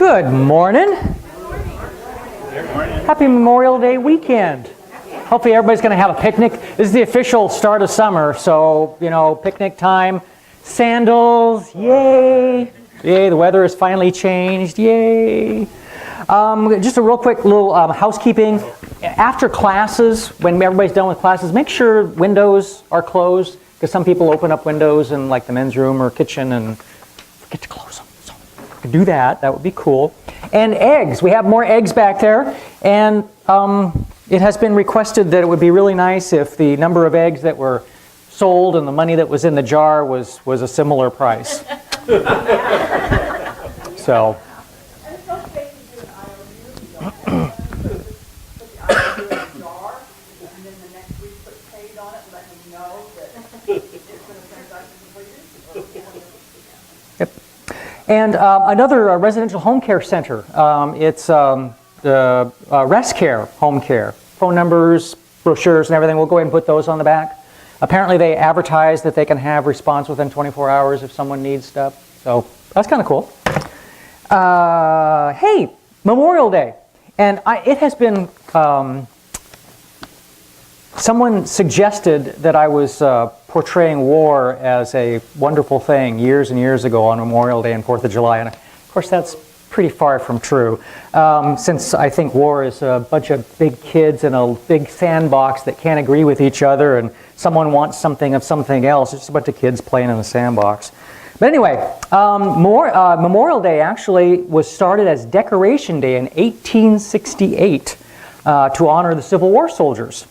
Good morning. Happy Memorial Day weekend. Hopefully everybody's going to have a picnic. This is the official start of summer, so, picnic time. Sandals, yay. Yay, the weather has finally changed, yay. Just a real quick little housekeeping. After classes, when everybody's done with classes, make sure windows are closed, because some people open up windows in like the men's room or kitchen and forget to close them. So if you do that, that would be cool. And eggs, we have more eggs back there, and it has been requested that it would be really nice if the number of eggs that were sold and the money that was in the jar was a similar price. So. And another residential home care center. It's the Rest Care Home Care. Phone numbers, brochures, and everything. We'll go ahead and put those on the back. Apparently they advertise that they can have response within 24 hours if someone needs stuff. So that's kind of cool. Hey, Memorial Day. And it has been, someone suggested that I was portraying war as a wonderful thing years and years ago on Memorial Day and 4th of July. And of course that's pretty far from true, since I think war is a bunch of big kids in a big sandbox that can't agree with each other, and someone wants something of something else. It's just a bunch of kids playing in the sandbox. But anyway, Memorial Day actually was started as Decoration Day in 1868 to honor the Civil War soldiers.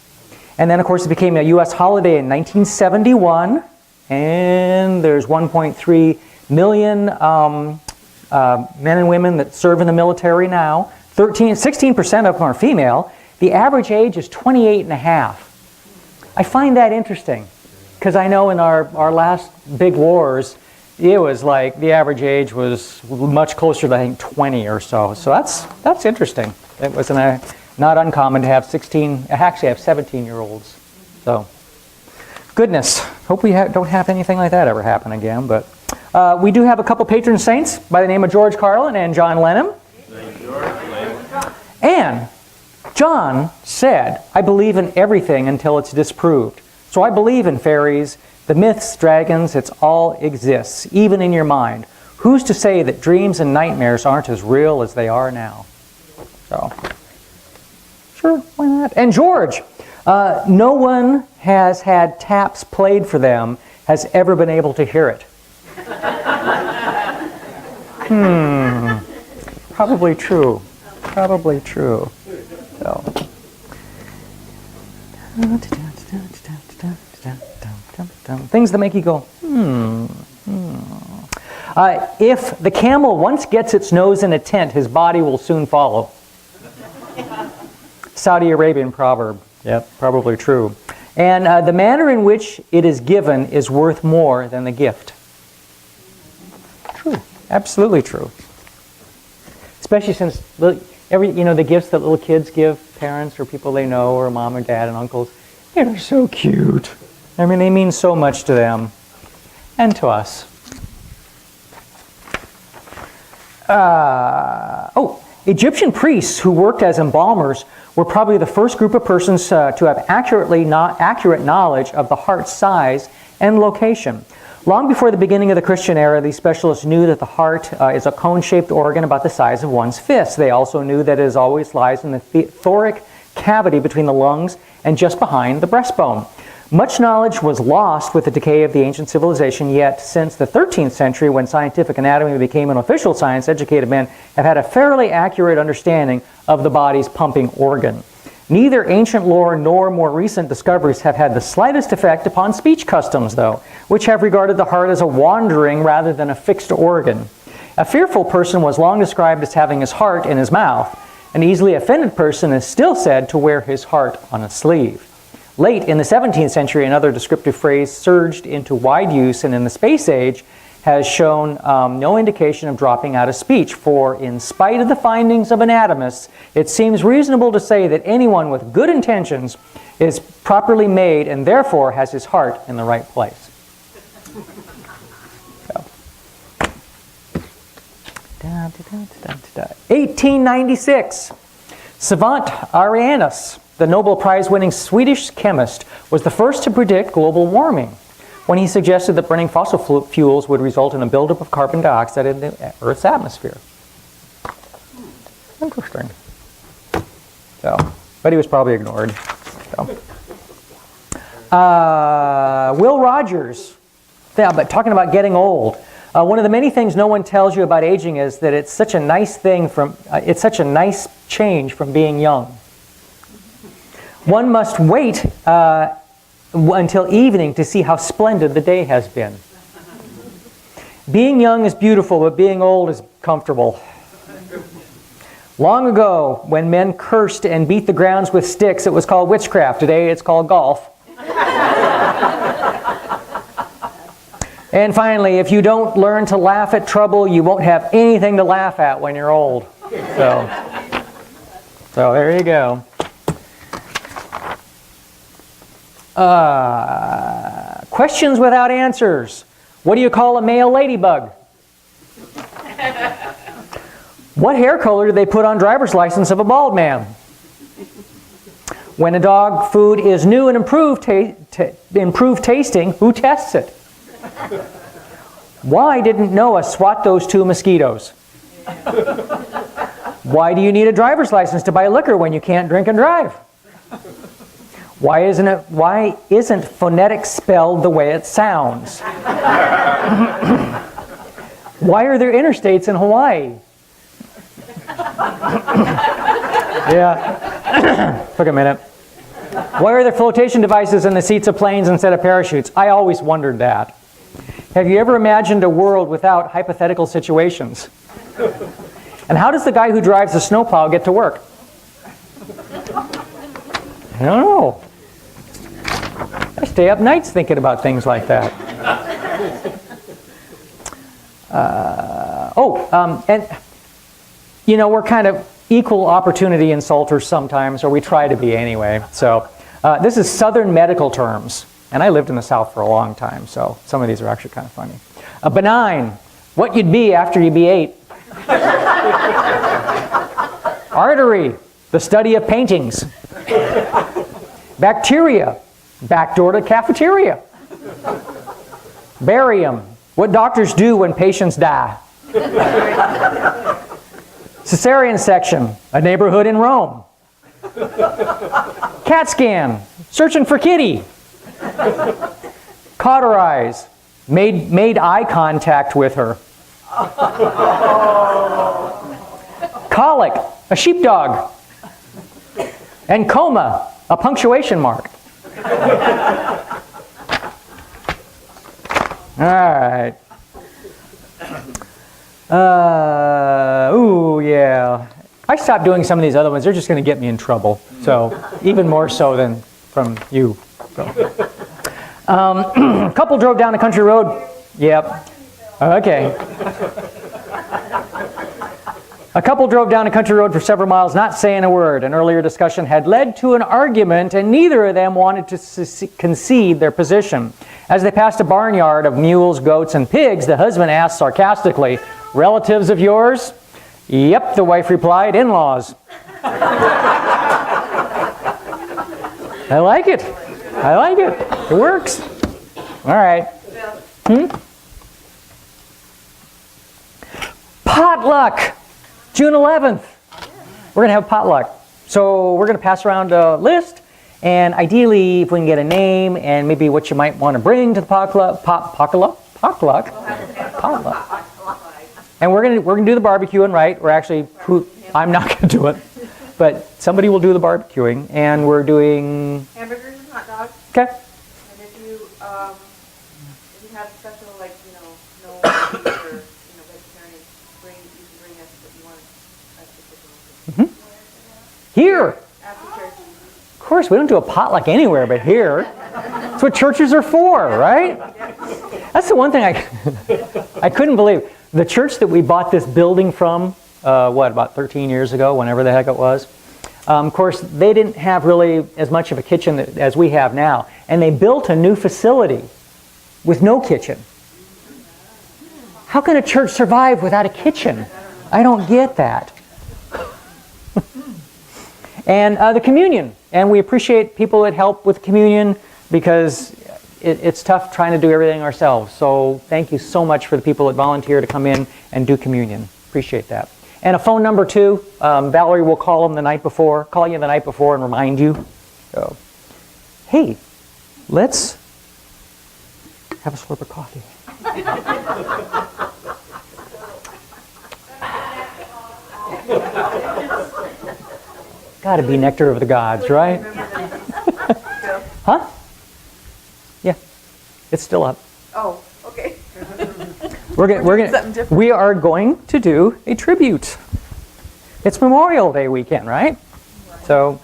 And then, of course, it became a U.S. holiday in 1971, and there's 1.3 million men and women that serve in the military now. 16% of them are female. The average age is 28 and a half. I find that interesting, because I know in our last big wars, it was like the average age was much closer to, I think, 20 or so. So that's interesting. It was not uncommon to have 17-year-olds. So, goodness. Hope we don't have anything like that ever happen again. But we do have a couple patron saints by the name of George Carlin and John Lennon. And John said, "I believe in everything until it's disproved. So I believe in fairies, the myths, dragons, it all exists, even in your mind. Who's to say that dreams and nightmares aren't as real as they are now?" So, sure, why not? And George, no one has had taps played for them has ever been able to hear it. Probably true. Probably true. So. Things that make you go, If the camel once gets its nose in a tent, his body will soon follow. Saudi Arabian proverb. Yep, probably true. And the manner in which it is given is worth more than the gift. True. Absolutely true. Especially since the gifts that little kids give parents or people they know or mom or dad and uncles, they're so cute. I mean, they mean so much to them and to us. Egyptian priests who worked as embalmers were probably the first group of persons to have accurate knowledge of the heart's size and location. Long before the beginning of the Christian era, these specialists knew that the heart is a cone-shaped organ about the size of one's fist. They also knew that it always lies in the thoracic cavity between the lungs and just behind the breastbone. Much knowledge was lost with the decay of the ancient civilization, yet since the 13th century, when scientific anatomy became an official science, educated men have had a fairly accurate understanding of the body's pumping organ. Neither ancient lore nor more recent discoveries have had the slightest effect upon speech customs, though, which have regarded the heart as a wandering rather than a fixed organ. A fearful person was long described as having his heart in his mouth. An easily offended person is still said to wear his heart on a sleeve. Late in the 17th century, another descriptive phrase surged into wide use, and in the space age has shown no indication of dropping out of speech. For in spite of the findings of anatomists, it seems reasonable to say that anyone with good intentions is properly made and therefore has his heart in the right place. So. 1896. Savant Arrhenius, the Nobel Prize-winning Swedish chemist, was the first to predict global warming when he suggested that burning fossil fuels would result in a buildup of carbon dioxide in the Earth's atmosphere. Interesting. So, but he was probably ignored. So. Will Rogers, yeah, but talking about getting old. One of the many things no one tells you about aging is that it's such a nice thing it's such a nice change from being young. One must wait until evening to see how splendid the day has been. Being young is beautiful, but being old is comfortable. Long ago, when men cursed and beat the grounds with sticks, it was called witchcraft. Today, it's called golf. And finally, if you don't learn to laugh at trouble, you won't have anything to laugh at when you're old. So there you go. Questions without answers. What do you call a male ladybug? What hair color do they put on driver's license of a bald man? When a dog food is new and improved tasting, who tests it? Why didn't Noah swat those 2 mosquitoes? Why do you need a driver's license to buy liquor when you can't drink and drive? Why isn't phonetic spelled the way it sounds? Why are there interstates in Hawaii? Yeah. Took a minute. Why are there flotation devices in the seats of planes instead of parachutes? I always wondered that. Have you ever imagined a world without hypothetical situations? And how does the guy who drives the snowplow get to work? I don't know. I stay up nights thinking about things like that. And you know, we're kind of equal opportunity insulters sometimes, or we try to be anyway. So this is Southern medical terms. And I lived in the South for a long time, so some of these are actually kind of funny. Benign, what you'd be after you be 8. Artery, the study of paintings. Bacteria, backdoor to cafeteria. Barium, what doctors do when patients die. Cesarean section, a neighborhood in Rome. CAT scan, searching for kitty. Cauterize, made eye contact with her. Colic, a sheepdog. And coma, a punctuation mark. All right. Ooh, yeah. I stopped doing some of these other ones. They're just going to get me in trouble. So, even more so than from you. So. Couple drove down a country road. Yep. Okay. A couple drove down a country road for several miles, not saying a word. An earlier discussion had led to an argument, and neither of them wanted to concede their position. As they passed a barnyard of mules, goats, and pigs, the husband asked sarcastically, "Relatives of yours?" "Yep," the wife replied, "in-laws." I like it. I like it. It works. All right. Potluck. June 11th. We're going to have potluck. So we're going to pass around a list, and ideally, if we can get a name and maybe what you might want to bring to the potluck. And we're going to do the barbecuing, right? I'm not going to do it, but somebody will do the barbecuing, and we're doing hamburgers and hot dogs. Okay. And if you have special, like, no beef or vegetarian, you can bring us what you want us to cook. Here. After church. Of course, we don't do a potluck anywhere but here. That's what churches are for, right? That's the one thing I couldn't believe. The church that we bought this building from, about 13 years ago, whenever the heck it was. Of course, they didn't have really as much of a kitchen as we have now. And they built a new facility with no kitchen. How can a church survive without a kitchen? I don't get that. And the communion. And we appreciate people that help with communion because it's tough trying to do everything ourselves. So thank you so much for the people that volunteer to come in and do communion. Appreciate that. And a phone number too. Valerie will call you the night before and remind you. So, hey, let's have a slurp of coffee. Got to be nectar of the gods, right? Huh? Yeah, it's still up. Oh, okay. We are going to do a tribute. It's Memorial Day weekend, right? So.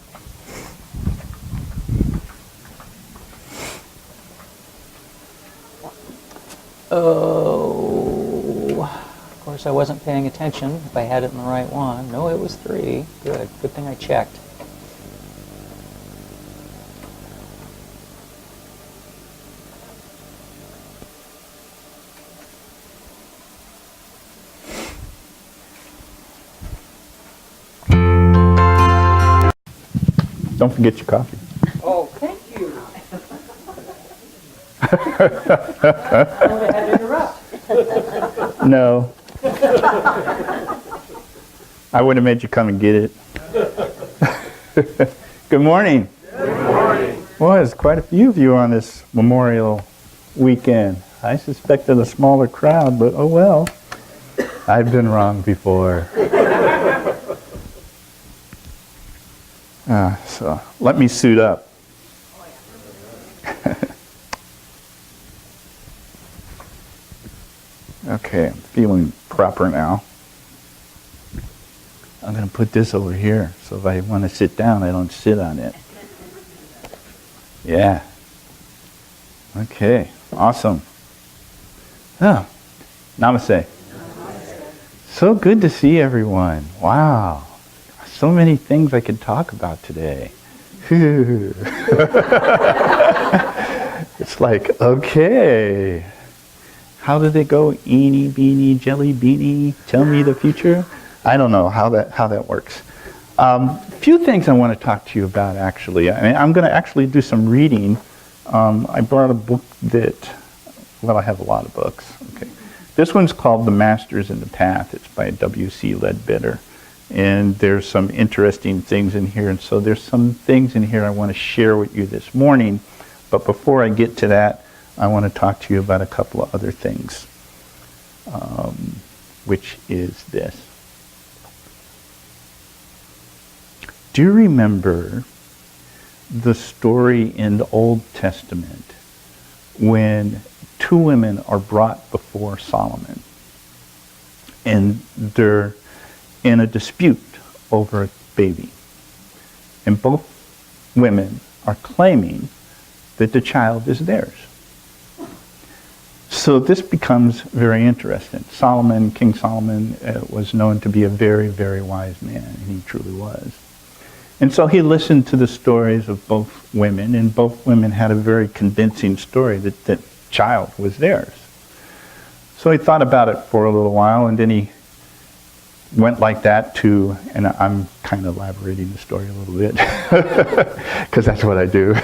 Oh, of course I wasn't paying attention if I had it in the right one. No, it was 3. Good thing I checked. Don't forget your coffee. Oh, thank you. I would have had to interrupt. No. I would have made you come and get it. Good morning. Good morning. Well, there's quite a few of you on this Memorial weekend. I suspected a smaller crowd, but oh well. I've been wrong before. So let me suit up. Okay, I'm feeling proper now. I'm going to put this over here, so if I want to sit down, I don't sit on it. Yeah. Okay, awesome. Oh, namaste. So good to see everyone. Wow. So many things I could talk about today. It's like, okay. How did it go? Eeny, beeny, jelly beanie, tell me the future? I don't know how that works. Few things I want to talk to you about, actually. I mean, I'm going to actually do some reading. I brought a book that, well, I have a lot of books. Okay, this one's called The Masters in the Path. It's by W.C. Ledbetter. And there's some interesting things in here. And so there's some things in here I want to share with you this morning. But before I get to that, I want to talk to you about a couple of other things, which is this. Do you remember the story in the Old Testament when 2 women are brought before Solomon and they're in a dispute over a baby, and both women are claiming that the child is theirs? So this becomes very interesting. King Solomon was known to be a very, very wise man, and he truly was. And so he listened to the stories of both women, and both women had a very convincing story that that child was theirs. So he thought about it for a little while, and then he went like that to, and I'm kind of elaborating the story a little bit, because that's what I do.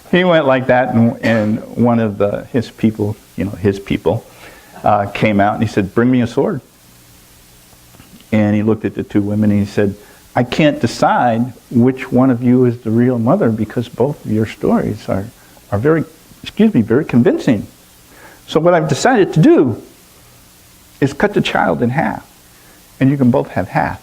He went like that, and one of his people came out and he said, "Bring me a sword." And he looked at the 2 women and he said, "I can't decide which one of you is the real mother because both of your stories are very convincing. So what I've decided to do is cut the child in half, and you can both have half."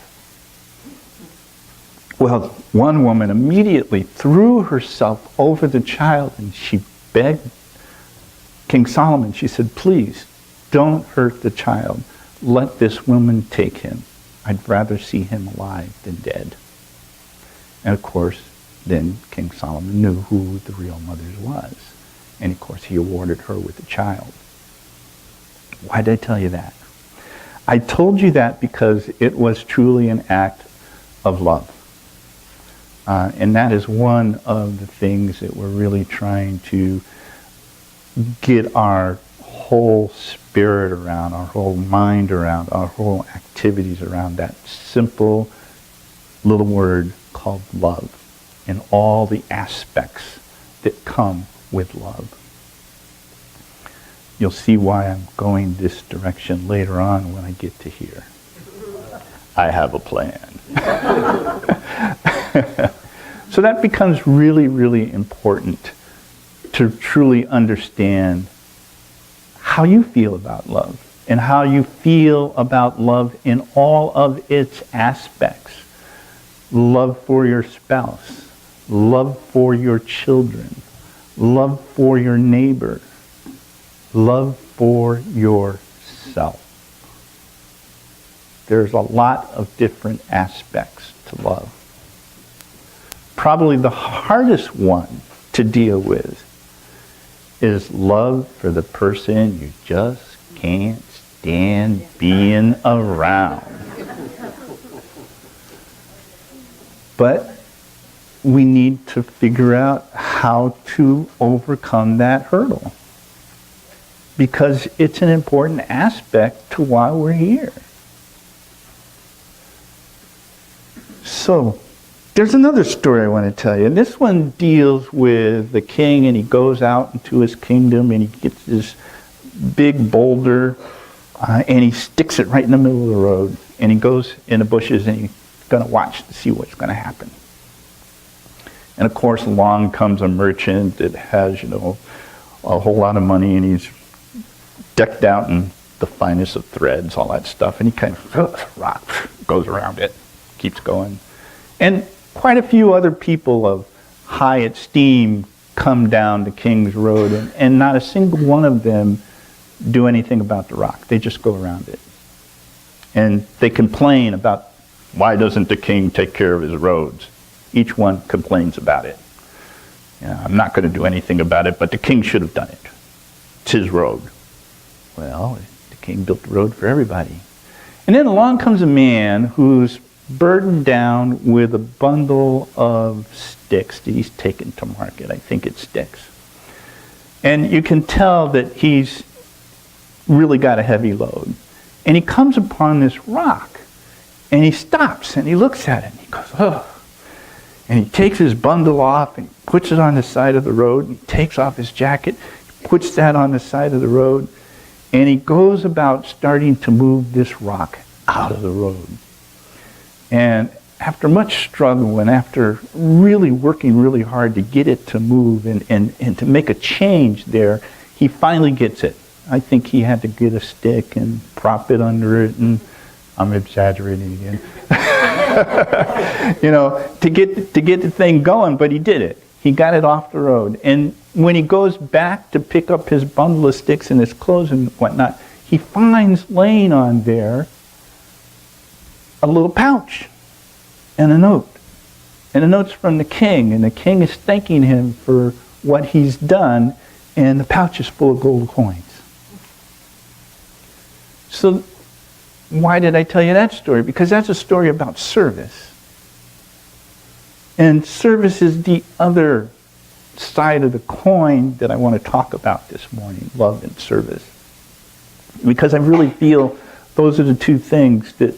Well, one woman immediately threw herself over the child and she begged King Solomon. She said, "Please, don't hurt the child. Let this woman take him. I'd rather see him alive than dead." And of course, then King Solomon knew who the real mother was. And of course, he awarded her with the child. Why did I tell you that? I told you that because it was truly an act of love. And that is one of the things that we're really trying to get our whole spirit around, our whole mind around, our whole activities around that simple little word called love, and all the aspects that come with love. You'll see why I'm going this direction later on when I get to here. I have a plan. So that becomes really, really important to truly understand how you feel about love and how you feel about love in all of its aspects. Love for your spouse, love for your children, love for your neighbor, love for yourself. There's a lot of different aspects to love. Probably the hardest one to deal with is love for the person you just can't stand being around. But we need to figure out how to overcome that hurdle, because it's an important aspect to why we're here. So, there's another story I want to tell you, and this one deals with the king, and he goes out into his kingdom, and he gets this big boulder, and he sticks it right in the middle of the road, and he goes in the bushes, and he's going to watch to see what's going to happen. And of course, along comes a merchant that has, a whole lot of money, and he's decked out in the finest of threads, all that stuff, and he kind of rock goes around it, keeps going. And quite a few other people of high esteem come down the King's Road, and not a single one of them do anything about the rock. They just go around it. And they complain about, why doesn't the king take care of his roads? Each one complains about it. I'm not going to do anything about it, but the king should have done it. It's his road. Well, the king built the road for everybody. And then along comes a man who's burdened down with a bundle of sticks that he's taken to market. I think it's sticks. And you can tell that he's really got a heavy load. And he comes upon this rock, and he stops, and he looks at it, and he goes, oh. And he takes his bundle off, and he puts it on the side of the road, and he takes off his jacket, puts that on the side of the road, and he goes about starting to move this rock out of the road. And after much struggle, and after really working really hard to get it to move and to make a change there, he finally gets it. I think he had to get a stick and prop it under it, and I'm exaggerating again. To get the thing going, but he did it. He got it off the road. And when he goes back to pick up his bundle of sticks and his clothes and whatnot, he finds laying on there a little pouch and a note. And the note's from the king, and the king is thanking him for what he's done, and the pouch is full of gold coins. So why did I tell you that story? Because that's a story about service. And service is the other side of the coin that I want to talk about this morning, love and service. Because I really feel those are the two things that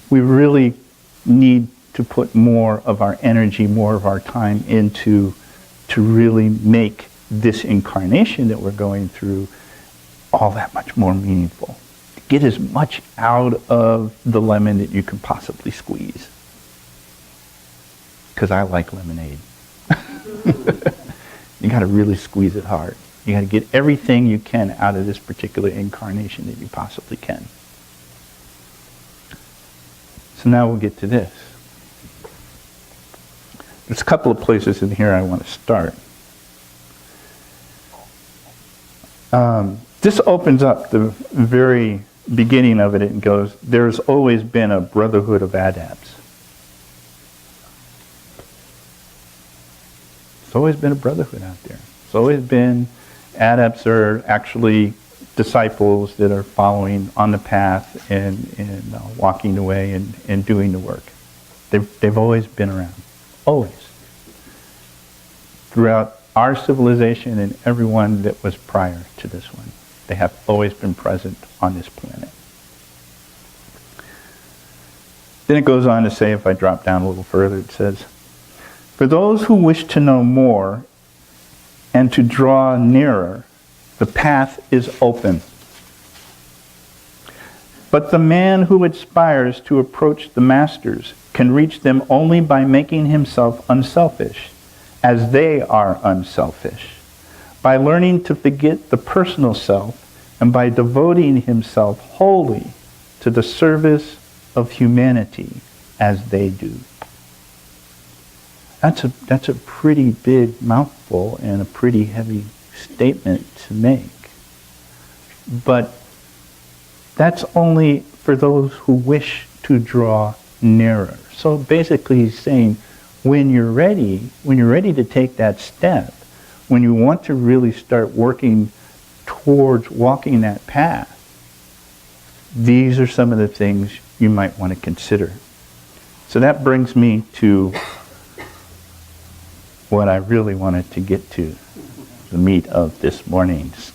we really need to put more of our energy, more of our time into, to really make this incarnation that we're going through all that much more meaningful. Get as much out of the lemon that you can possibly squeeze. Because I like lemonade. You got to really squeeze it hard. You got to get everything you can out of this particular incarnation that you possibly can. So now we'll get to this. There's a couple of places in here I want to start. This opens up the very beginning of it and goes, there's always been a brotherhood of adepts. There's always been a brotherhood out there. There's always been adepts are actually disciples that are following on the path and walking the way and doing the work. They've always been around. Always. Throughout our civilization and everyone that was prior to this one. They have always been present on this planet. Then it goes on to say, if I drop down a little further, it says, for those who wish to know more and to draw nearer, the path is open. But the man who aspires to approach the masters can reach them only by making himself unselfish, as they are unselfish, by learning to forget the personal self, and by devoting himself wholly to the service of humanity as they do. That's a pretty big mouthful and a pretty heavy statement to make. But that's only for those who wish to draw nearer. So basically he's saying, when you're ready to take that step, when you want to really start working towards walking that path, these are some of the things you might want to consider. So that brings me to what I really wanted to get to, the meat of this morning's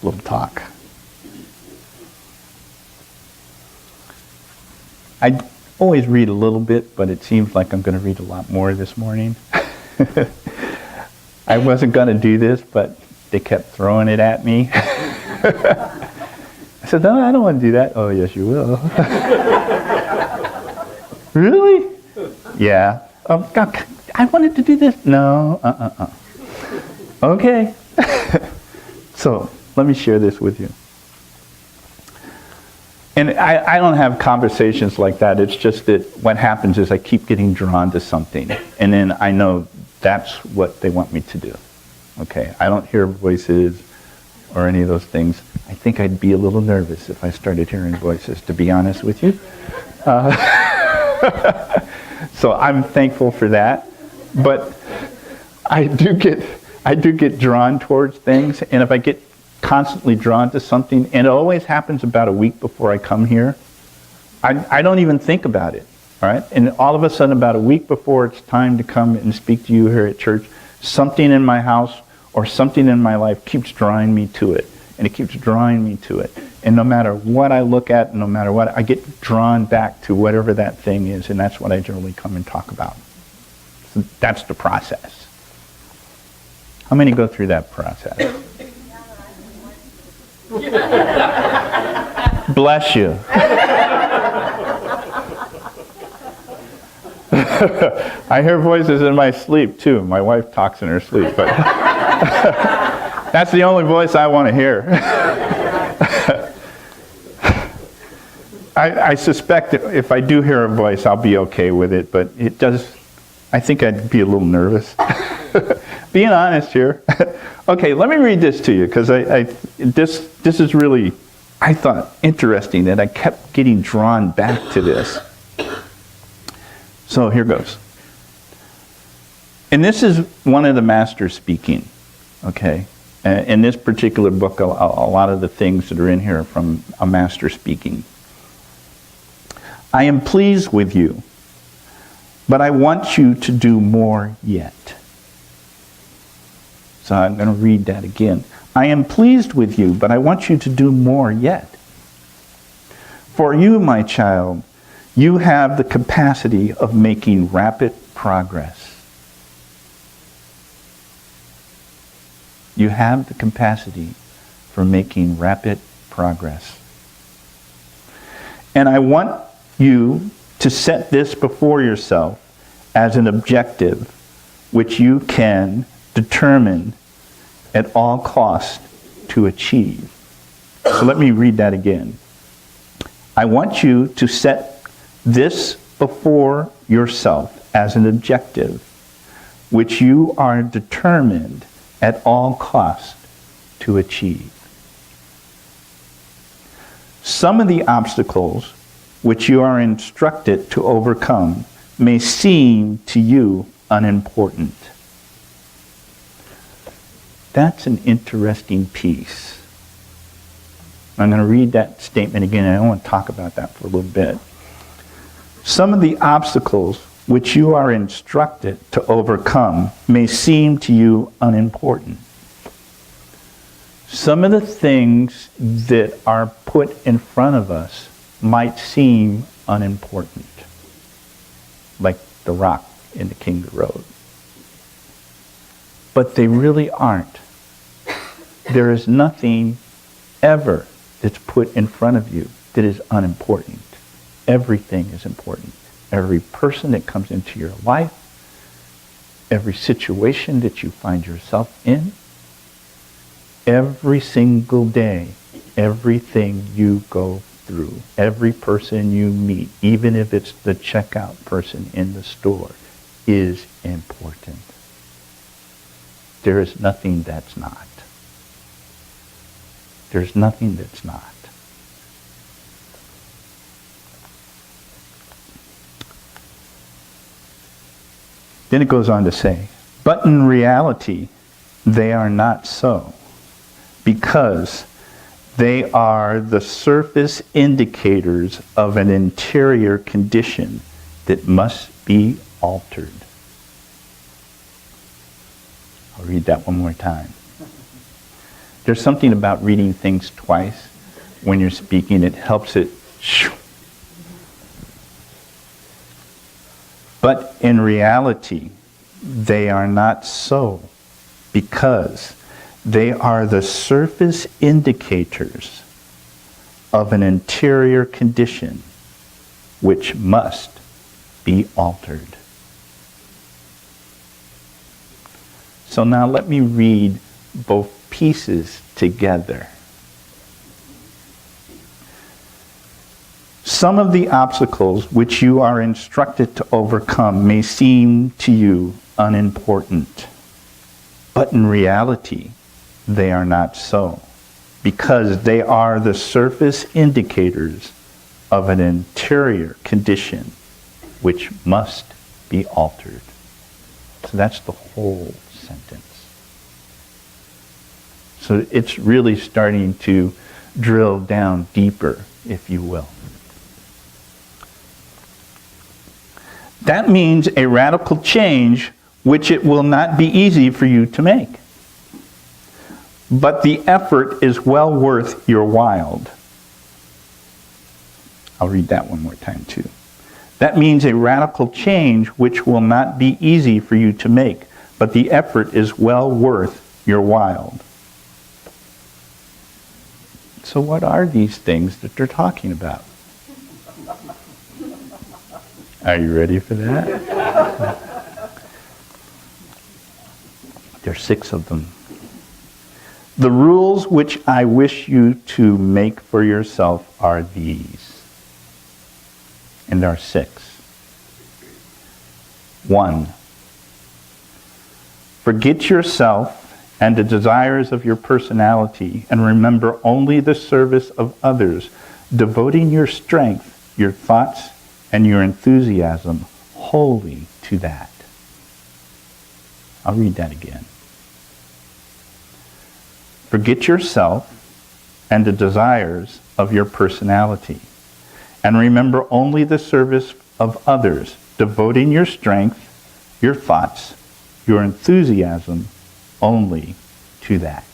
little talk. I always read a little bit, but it seems like I'm going to read a lot more this morning. I wasn't going to do this, but they kept throwing it at me. I said, no, I don't want to do that. Oh, yes, you will. Really? Yeah. God, I wanted to do this. No, Okay. So, let me share this with you. And I don't have conversations like that. It's just that what happens is I keep getting drawn to something. And then I know that's what they want me to do. Okay? I don't hear voices or any of those things. I think I'd be a little nervous if I started hearing voices, to be honest with you. So I'm thankful for that. But I do get drawn towards things. And if I get constantly drawn to something, and it always happens about a week before I come here, I don't even think about it, all right? And all of a sudden, about a week before it's time to come and speak to you here at church, something in my house or something in my life keeps drawing me to it, and it keeps drawing me to it. And no matter what I look at, no matter what, I get drawn back to whatever that thing is, and that's what I generally come and talk about. So that's the process. How many go through that process? Bless you. I hear voices in my sleep too. My wife talks in her sleep, but that's the only voice I want to hear. I suspect that if I do hear a voice, I'll be okay with it, but it does. I think I'd be a little nervous. Being honest here. Okay, let me read this to you, because this is really, I thought, interesting that I kept getting drawn back to this. So here goes. And this is one of the masters speaking, okay? In this particular book, a lot of the things that are in here are from a master speaking. I am pleased with you, but I want you to do more yet. So I'm going to read that again. I am pleased with you, but I want you to do more yet. For you, my child, you have the capacity of making rapid progress. You have the capacity for making rapid progress. And I want you to set this before yourself as an objective which you can determine at all costs to achieve. So let me read that again. I want you to set this before yourself as an objective which you are determined at all costs to achieve. Some of the obstacles which you are instructed to overcome may seem to you unimportant. That's an interesting piece. I'm going to read that statement again, and I want to talk about that for a little bit. Some of the obstacles which you are instructed to overcome may seem to you unimportant. some of the things that are put in front of us might seem unimportant, like the rock in the King Road. But they really aren't. There is nothing ever that's put in front of you that is unimportant. Everything is important. Every person that comes into your life, every situation that you find yourself in, every single day, everything you go through, every person you meet, even if it's the checkout person in the store, is important. There is nothing that's not. There's nothing that's not. Then it goes on to say, but in reality, they are not so, because they are the surface indicators of an interior condition that must be altered. I'll read that one more time. There's something about reading things twice when you're speaking. It helps it. But in reality, they are not so, because they are the surface indicators of an interior condition which must be altered. So now let me read both pieces together. Some of the obstacles which you are instructed to overcome may seem to you unimportant, but in reality, they are not so, because they are the surface indicators of an interior condition which must be altered. So that's the whole sentence. So it's really starting to drill down deeper, if you will. That means a radical change which it will not be easy for you to make. But the effort is well worth your while. I'll read that one more time too. That means a radical change which will not be easy for you to make, but the effort is well worth your while. So what are these things that they're talking about? Are you ready for that? There's 6 of them. The rules which I wish you to make for yourself are these. And there are 6. 1. Forget yourself and the desires of your personality, and remember only the service of others, devoting your strength, your thoughts, and your enthusiasm wholly to that. I'll read that again. Forget yourself and the desires of your personality, and remember only the service of others, devoting your strength, your thoughts, your enthusiasm only to that.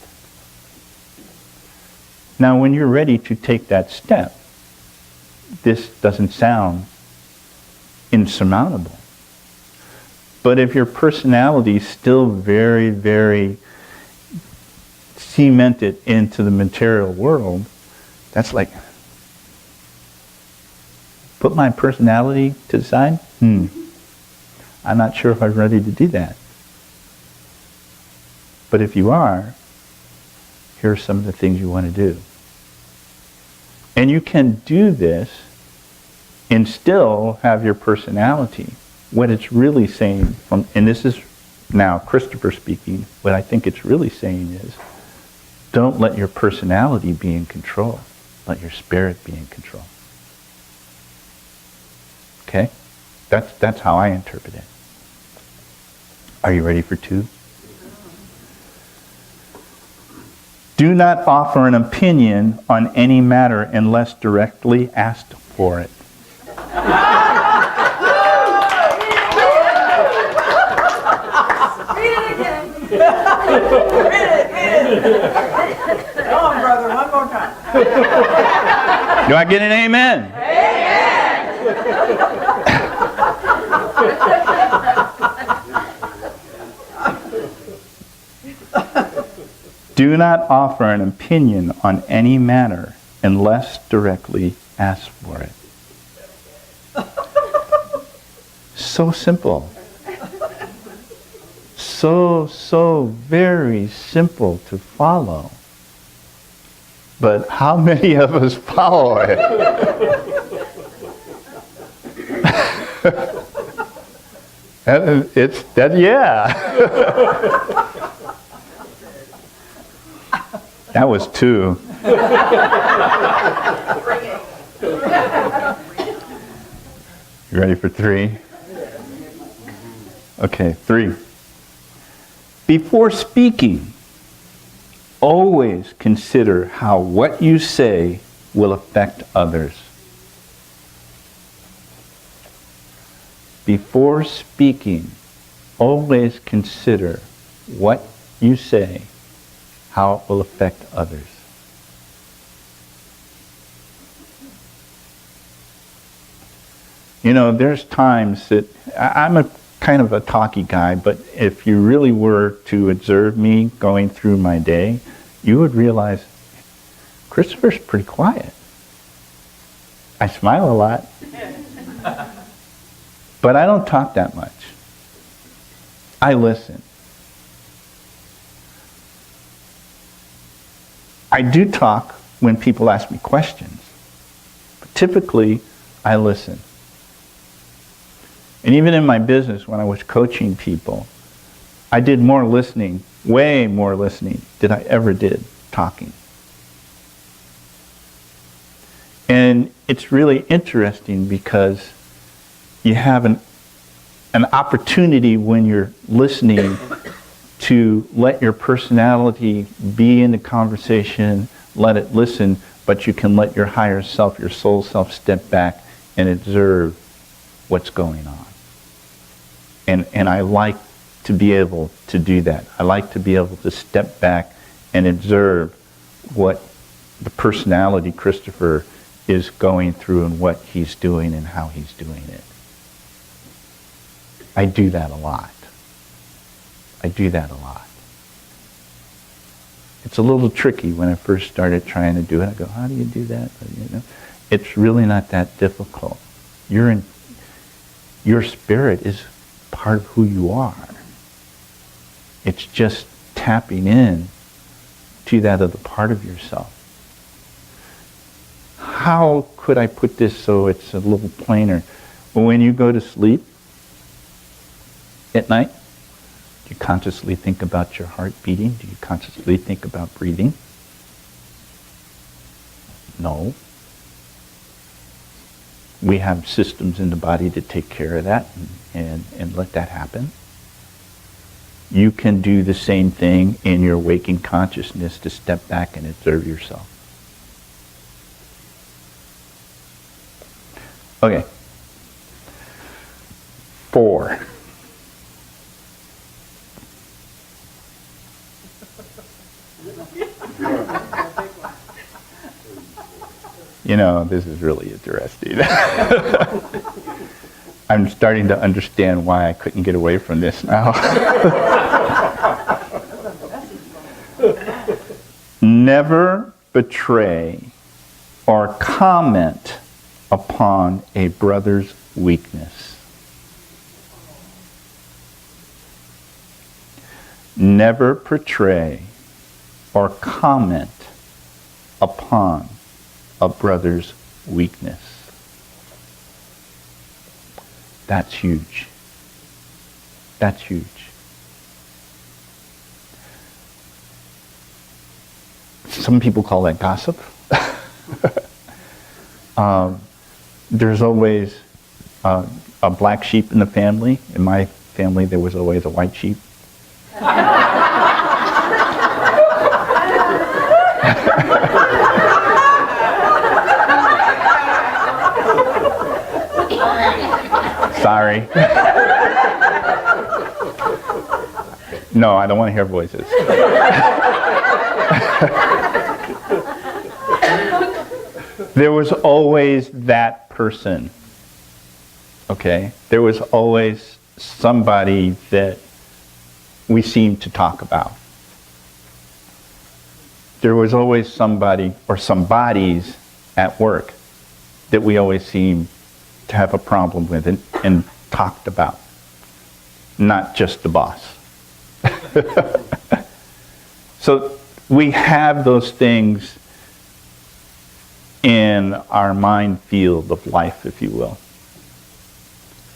Now, when you're ready to take that step, this doesn't sound insurmountable. But if your personality is still very, very cemented into the material world, that's like, put my personality to the side? I'm not sure if I'm ready to do that. But if you are, here are some of the things you want to do. And you can do this and still have your personality. What it's really saying, and this is now Christopher speaking, what I think it's really saying is, don't let your personality be in control. Let your spirit be in control. Okay? That's how I interpret it. Are you ready for 2? Do not offer an opinion on any matter unless directly asked for it. Read it again. Come on, brother, one more time. Do I get an amen? Do not offer an opinion on any matter unless directly asked for it. So simple. So very simple to follow. But how many of us follow it? Yeah. That was 2. You ready for 3? Okay, 3. Before speaking, always consider how what you say will affect others. Before speaking, always consider what you say, how it will affect others. You know, there's times that I'm a kind of a talky guy, but if you really were to observe me going through my day, you would realize Christopher's pretty quiet. I smile a lot, but I don't talk that much. I listen. I do talk when people ask me questions, but typically I listen. And even in my business, when I was coaching people, I did more listening, way more listening, than I ever did talking. And it's really interesting because you have an opportunity when you're listening to let your personality be in the conversation, let it listen, but you can let your higher self, your soul self, step back and observe what's going on. And I like to be able to do that. I like to be able to step back and observe what the personality Christopher is going through and what he's doing and how he's doing it. I do that a lot. I do that a lot. It's a little tricky when I first started trying to do it. I go, how do you do that? You know, it's really not that difficult. Your spirit is part of who you are. It's just tapping in to that other part of yourself. How could I put this so it's a little plainer? Well, when you go to sleep at night, do you consciously think about your heart beating? Do you consciously think about breathing? No. We have systems in the body to take care of that and let that happen. You can do the same thing in your waking consciousness to step back and observe yourself. Okay. 4. You know, this is really interesting. I'm starting to understand why I couldn't get away from this now. Never betray or comment upon a brother's weakness. Never portray or comment upon a brother's weakness. That's huge. That's huge. Some people call that gossip. There's always a black sheep in the family. In my family, there was always a white sheep. Sorry. No, I don't want to hear voices. There was always that person. Okay? There was always somebody that we seemed to talk about. There was always somebody or somebodies at work that we always seemed to have a problem with and talked about. Not just the boss. So we have those things in our mind field of life, if you will.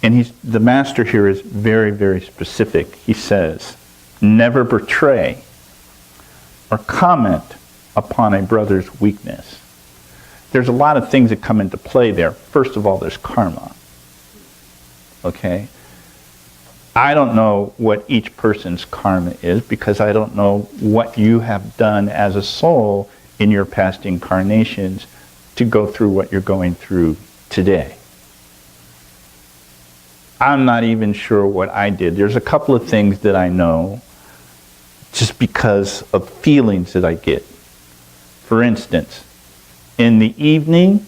And the master here is very, very specific. He says, never betray or comment upon a brother's weakness. There's a lot of things that come into play there. First of all, there's karma. Okay? I don't know what each person's karma is because I don't know what you have done as a soul in your past incarnations to go through what you're going through today. I'm not even sure what I did. There's a couple of things that I know just because of feelings that I get. For instance, in the evening,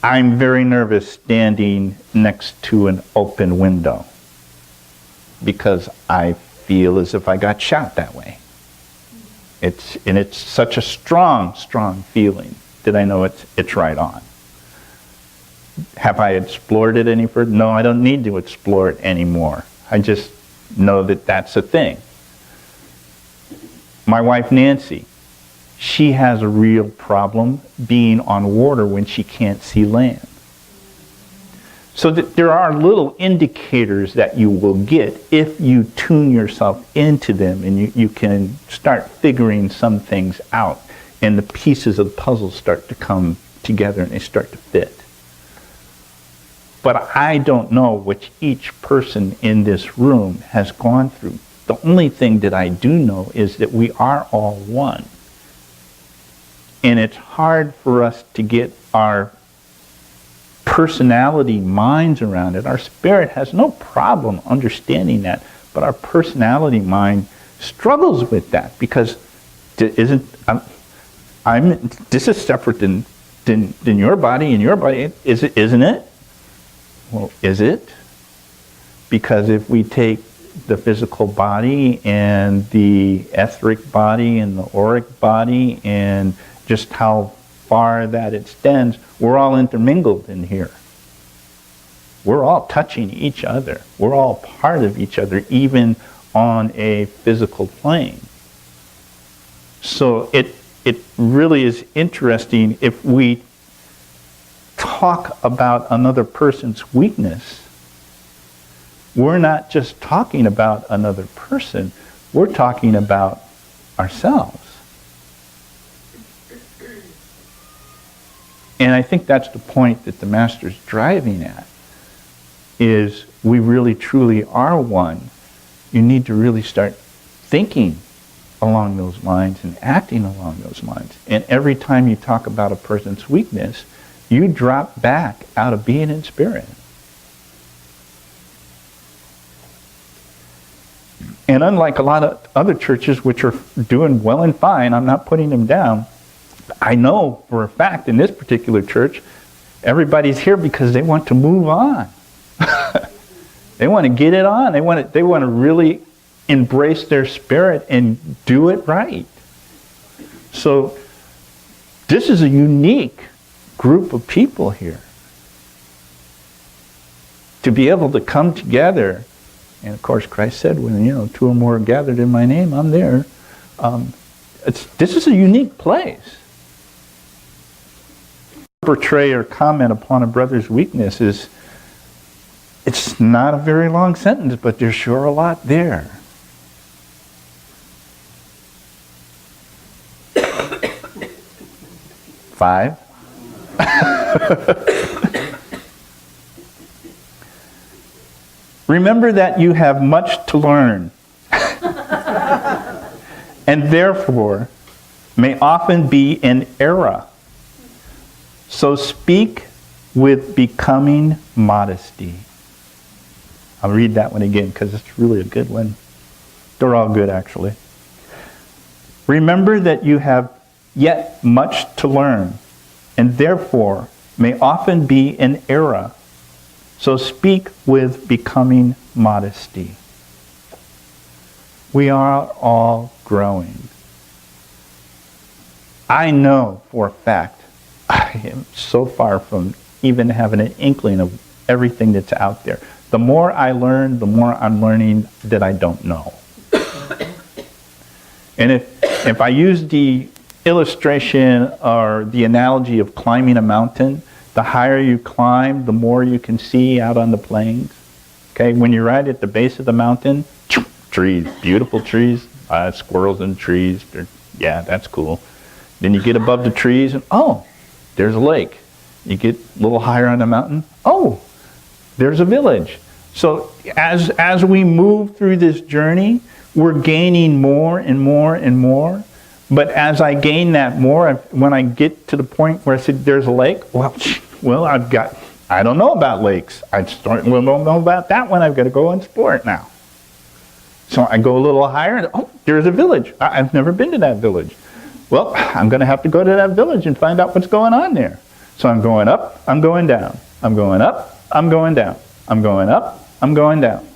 I'm very nervous standing next to an open window because I feel as if I got shot that way. It's such a strong, strong feeling that I know it's right on. Have I explored it any further? No, I don't need to explore it anymore. I just know that that's a thing. My wife Nancy, she has a real problem being on water when she can't see land. So that there are little indicators that you will get if you tune yourself into them and you can start figuring some things out and the pieces of the puzzle start to come together and they start to fit. But I don't know what each person in this room has gone through. The only thing that I do know is that we are all one. And it's hard for us to get our personality minds around it. Our spirit has no problem understanding that, but our personality mind struggles with that because this is separate than your body and your body, isn't it? Well, is it? Because if we take the physical body and the etheric body and the auric body and just how far that extends, we're all intermingled in here. We're all touching each other. We're all part of each other, even on a physical plane. So it really is interesting if we talk about another person's weakness. We're not just talking about another person, we're talking about ourselves. And I think that's the point that the Master's driving at, is we really truly are one. You need to really start thinking along those lines and acting along those lines. And every time you talk about a person's weakness, you drop back out of being in spirit. And unlike a lot of other churches which are doing well and fine, I'm not putting them down, I know for a fact in this particular church, everybody's here because they want to move on. They want to get it on. They want to really embrace their spirit and do it right. So this is a unique group of people here. To be able to come together, and of course Christ said, when two or more are gathered in my name, I'm there. This is a unique place. Portray or comment upon a brother's weakness it's not a very long sentence, but there's sure a lot there. Five. Remember that you have much to learn, and therefore may often be in error. So speak with becoming modesty. I'll read that one again because it's really a good one. They're all good, actually. Remember that you have yet much to learn, and therefore may often be in error. So speak with becoming modesty. We are all growing. I know for a fact I am so far from even having an inkling of everything that's out there. The more I learn, the more I'm learning that I don't know. And if I use the illustration or the analogy of climbing a mountain, the higher you climb, the more you can see out on the plains. Okay, when you're right at the base of the mountain, trees, beautiful trees, squirrels in trees, yeah, that's cool. Then you get above the trees and, oh, there's a lake. You get a little higher on the mountain, oh, there's a village. So as we move through this journey, we're gaining more and more and more. But as I gain that more, when I get to the point where I said there's a lake, well, I don't know about lakes. I don't know about that one. I've got to go and explore it now. So I go a little higher and, oh, there's a village. I've never been to that village. Well, I'm going to have to go to that village and find out what's going on there. So I'm going up, I'm going down. I'm going up, I'm going down. I'm going up, I'm going down.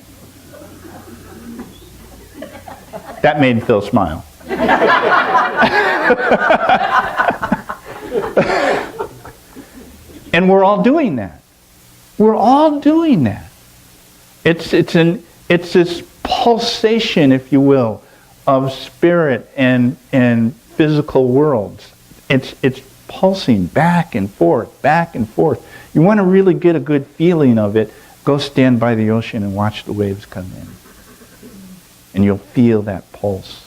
That made Phil smile. And we're all doing that. We're all doing that. It's this pulsation, if you will, of spirit and physical worlds. It's pulsing back and forth, back and forth. You want to really get a good feeling of it, go stand by the ocean and watch the waves come in. And you'll feel that pulse.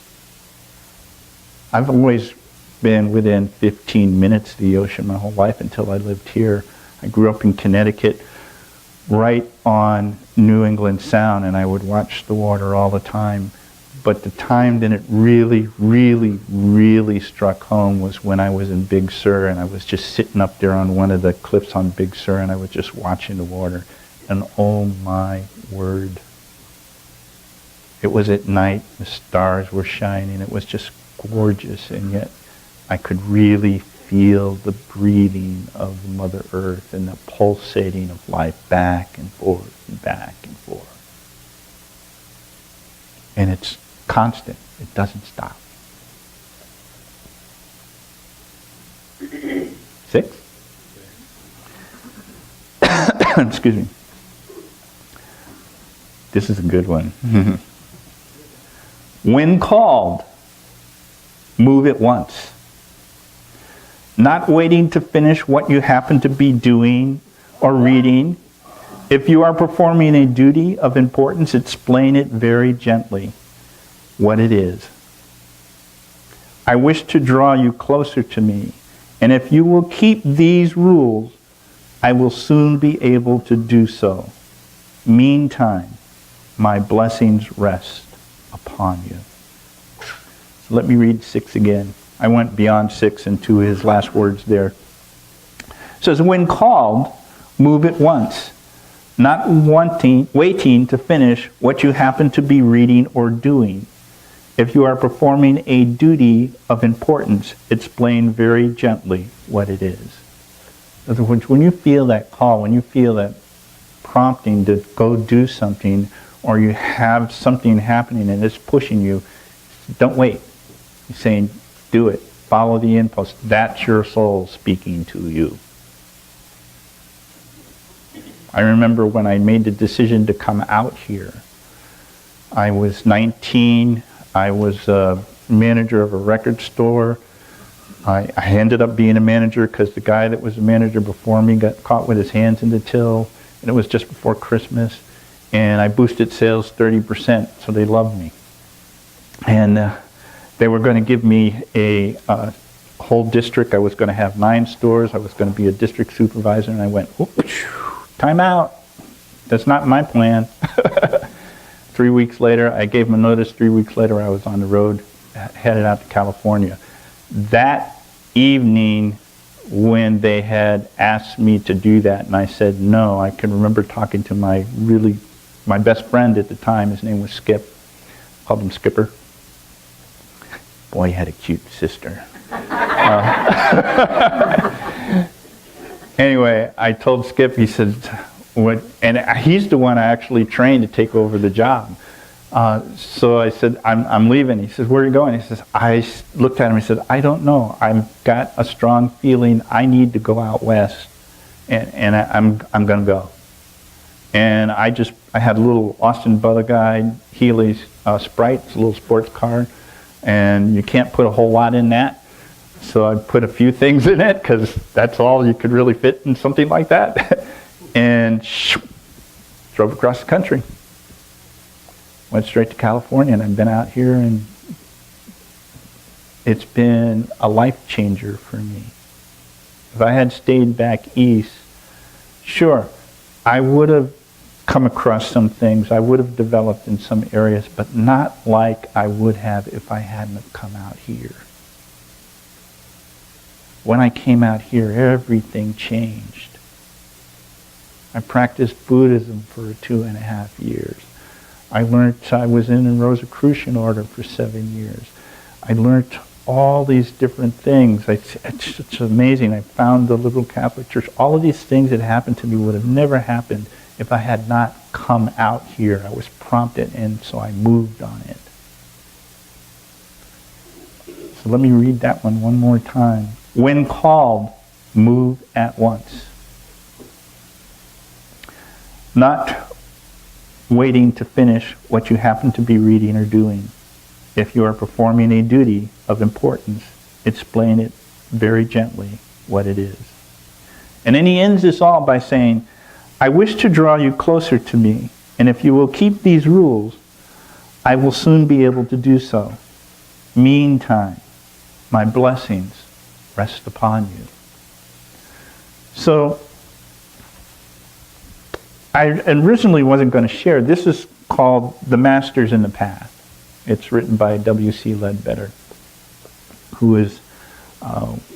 I've always been within 15 minutes of the ocean my whole life until I lived here. I grew up in Connecticut, right on New England Sound, and I would watch the water all the time. But the time that it really, really, really struck home was when I was in Big Sur, and I was just sitting up there on one of the cliffs on Big Sur, and I was just watching the water. And oh my word. It was at night, the stars were shining, it was just gorgeous, and yet I could really feel the breathing of Mother Earth and the pulsating of life back and forth and back and forth. And it's constant. It doesn't stop. 6? Excuse me. This is a good one. When called, move at once. Not waiting to finish what you happen to be doing or reading. If you are performing a duty of importance, explain it very gently, what it is. I wish to draw you closer to me, and if you will keep these rules, I will soon be able to do so. Meantime, my blessings rest upon you. So let me read 6 again. I went beyond 6 into his last words there. It says, when called, move at once, not waiting to finish what you happen to be reading or doing. If you are performing a duty of importance, explain very gently what it is. In other words, when you feel that call, when you feel that prompting to go do something, or you have something happening and it's pushing you, don't wait. You're saying, do it. Follow the impulse. That's your soul speaking to you. I remember when I made the decision to come out here. I was 19. I was a manager of a record store. I ended up being a manager because the guy that was a manager before me got caught with his hands in the till, and it was just before Christmas. And I boosted sales 30%, so they loved me. And they were going to give me a whole district. I was going to have 9 stores. I was going to be a district supervisor, and I went, time out. That's not my plan. 3 weeks later, I gave them a notice. 3 weeks later, I was on the road, headed out to California. That evening, when they had asked me to do that, and I said no, I can remember talking to my best friend at the time. His name was Skip. Called him Skipper. Boy, he had a cute sister. Anyway, I told Skip, he said, what, and he's the one I actually trained to take over the job. So I said, I'm leaving. He says, where are you going? He says, I looked at him and said, I don't know. I've got a strong feeling I need to go out west, and I'm going to go. And I had a little Austin Butler Guide, Healy's Sprite, it's a little sports car, and you can't put a whole lot in that. So I put a few things in it, because that's all you could really fit in something like that. And drove across the country. Went straight to California, and I've been out here, and it's been a life changer for me. If I had stayed back east, sure, I would have come across some things, I would have developed in some areas, but not like I would have if I hadn't have come out here. When I came out here, everything changed. I practiced Buddhism for 2.5 years. I was in a Rosicrucian order for 7 years. I learned all these different things. It's amazing. I found the Liberal Catholic Church. All of these things that happened to me would have never happened if I had not come out here. I was prompted, and so I moved on it. So let me read that one more time. When called, move at once. Not waiting to finish what you happen to be reading or doing. If you are performing a duty of importance, explain it very gently what it is. And then he ends this all by saying, I wish to draw you closer to me, and if you will keep these rules, I will soon be able to do so. Meantime, my blessings rest upon you. So, I originally wasn't going to share. This is called The Masters in the Path. It's written by W.C. Ledbetter, who is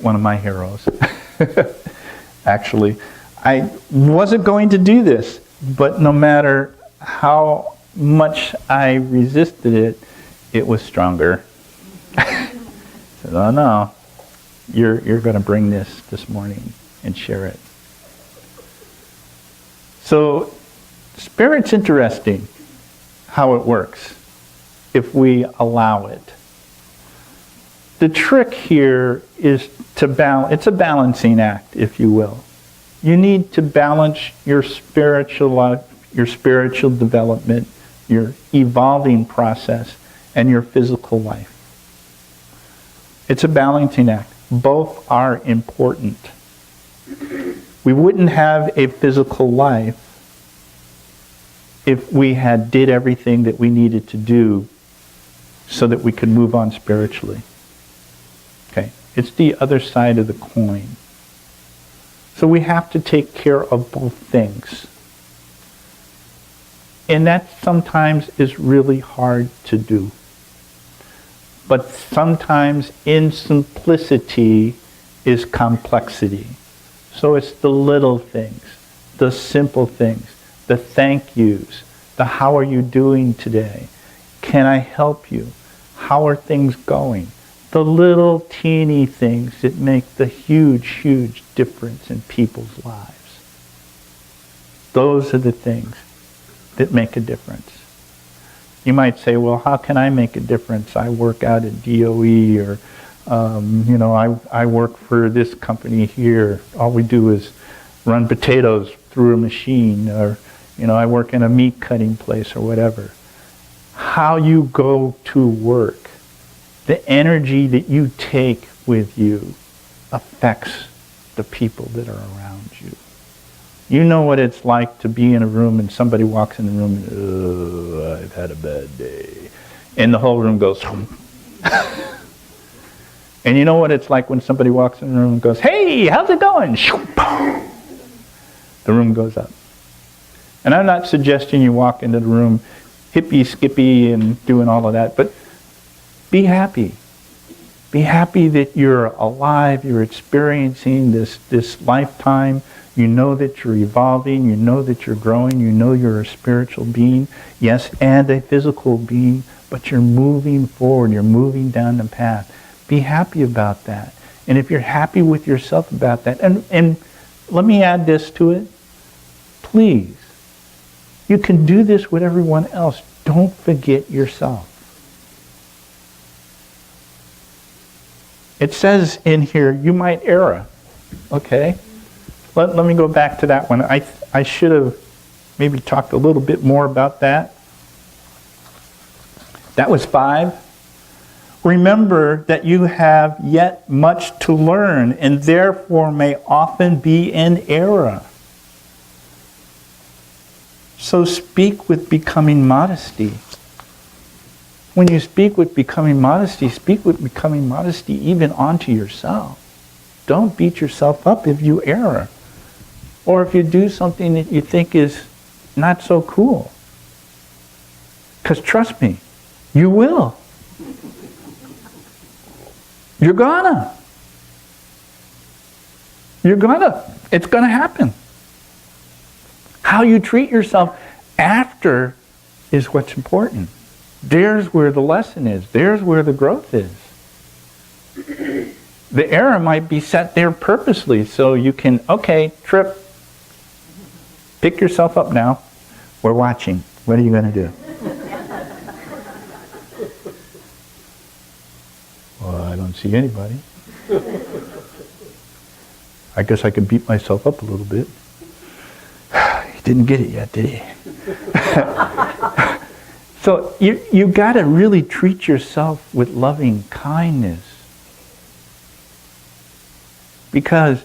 one of my heroes. Actually, I wasn't going to do this, but no matter how much I resisted it, it was stronger. I said, oh no, you're going to bring this morning and share it. So, Spirit's interesting how it works if we allow it. The trick here is it's a balancing act, if you will. You need to balance your spiritual life, your spiritual development, your evolving process, and your physical life. It's a balancing act. Both are important. We wouldn't have a physical life if we had did everything that we needed to do so that we could move on spiritually. Okay, it's the other side of the coin. So we have to take care of both things. And that sometimes is really hard to do. But sometimes in simplicity is complexity. So it's the little things, the simple things, the thank yous, the how are you doing today? Can I help you? How are things going? The little teeny things that make the huge, huge difference in people's lives. Those are the things that make a difference. You might say, well, how can I make a difference? I work out at DOE, or I work for this company here. All we do is run potatoes through a machine, or I work in a meat cutting place or whatever. How you go to work, the energy that you take with you affects the people that are around you. You know what it's like to be in a room and somebody walks in the room and, oh, I've had a bad day. And the whole room goes, and you know what it's like when somebody walks in the room and goes, hey, how's it going? The room goes up. And I'm not suggesting you walk into the room hippy, skippy, and doing all of that, but be happy. Be happy that you're alive, you're experiencing this lifetime. You know that you're evolving, you know that you're growing, you know you're a spiritual being, yes, and a physical being, but you're moving forward. You're moving down the path. Be happy about that. And if you're happy with yourself about that, and let me add this to it, please, you can do this with everyone else. Don't forget yourself. It says in here, you might err. Okay? Let me go back to that one. I should have maybe talked a little bit more about that. That was 5. Remember that you have yet much to learn and therefore may often be in error. So speak with becoming modesty. When you speak with becoming modesty even onto yourself. Don't beat yourself up if you err. Or if you do something that you think is not so cool. Because trust me, you will. You're gonna. It's gonna happen. How you treat yourself after is what's important. There's where the lesson is. There's where the growth is. The error might be set there purposely so you can, okay, trip. Pick yourself up now. We're watching. What are you going to do? Well, I don't see anybody. I guess I could beat myself up a little bit. He didn't get it yet, did he? So you got to really treat yourself with loving kindness. Because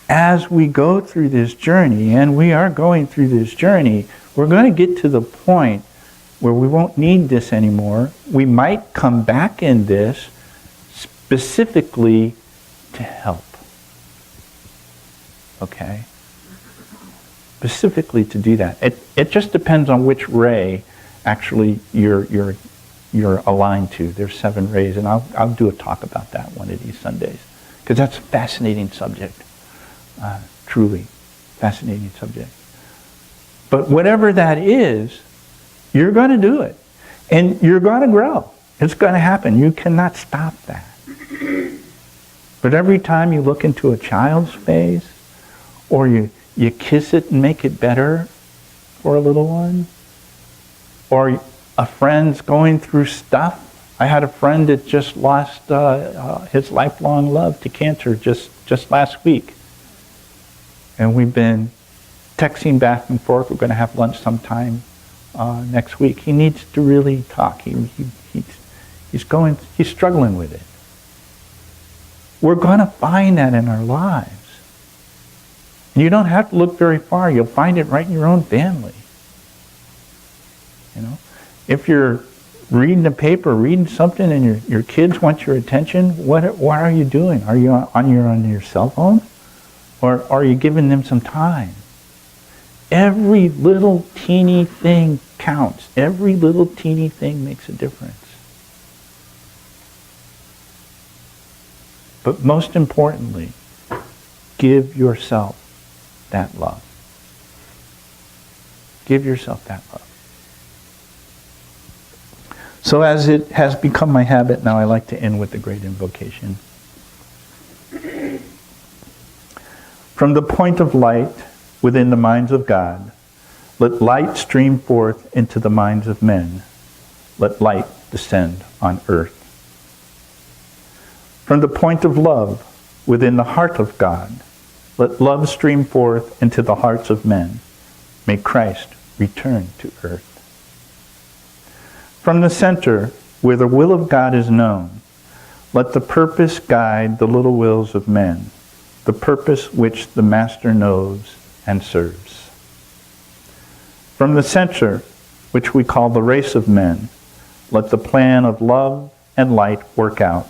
as we go through this journey, and we are going through this journey, we're going to get to the point where we won't need this anymore. We might come back in this specifically to help. Okay? Specifically to do that. It just depends on which ray actually you're aligned to. There's 7 rays, and I'll do a talk about that one of these Sundays. Because that's a fascinating subject. Truly fascinating subject. But whatever that is, you're going to do it. And you're going to grow. It's going to happen. You cannot stop that. But every time you look into a child's face, or you kiss it and make it better for a little one, or a friend's going through stuff. I had a friend that just lost his lifelong love to cancer just last week. And we've been texting back and forth. We're going to have lunch sometime next week. He needs to really talk. He's struggling with it. We're going to find that in our lives. And you don't have to look very far. You'll find it right in your own family. You know, if you're reading the paper, reading something, and your kids want your attention, what are you doing? Are you on your cell phone? Or are you giving them some time? Every little teeny thing counts. Every little teeny thing makes a difference. But most importantly, give yourself that love. Give yourself that love. So as it has become my habit now, I like to end with the great invocation. From the point of light within the minds of God, let light stream forth into the minds of men. Let light descend on earth. From the point of love within the heart of God, let love stream forth into the hearts of men. May Christ return to earth. From the center, where the will of God is known, let the purpose guide the little wills of men, the purpose which the Master knows and serves. From the center, which we call the race of men, let the plan of love and light work out,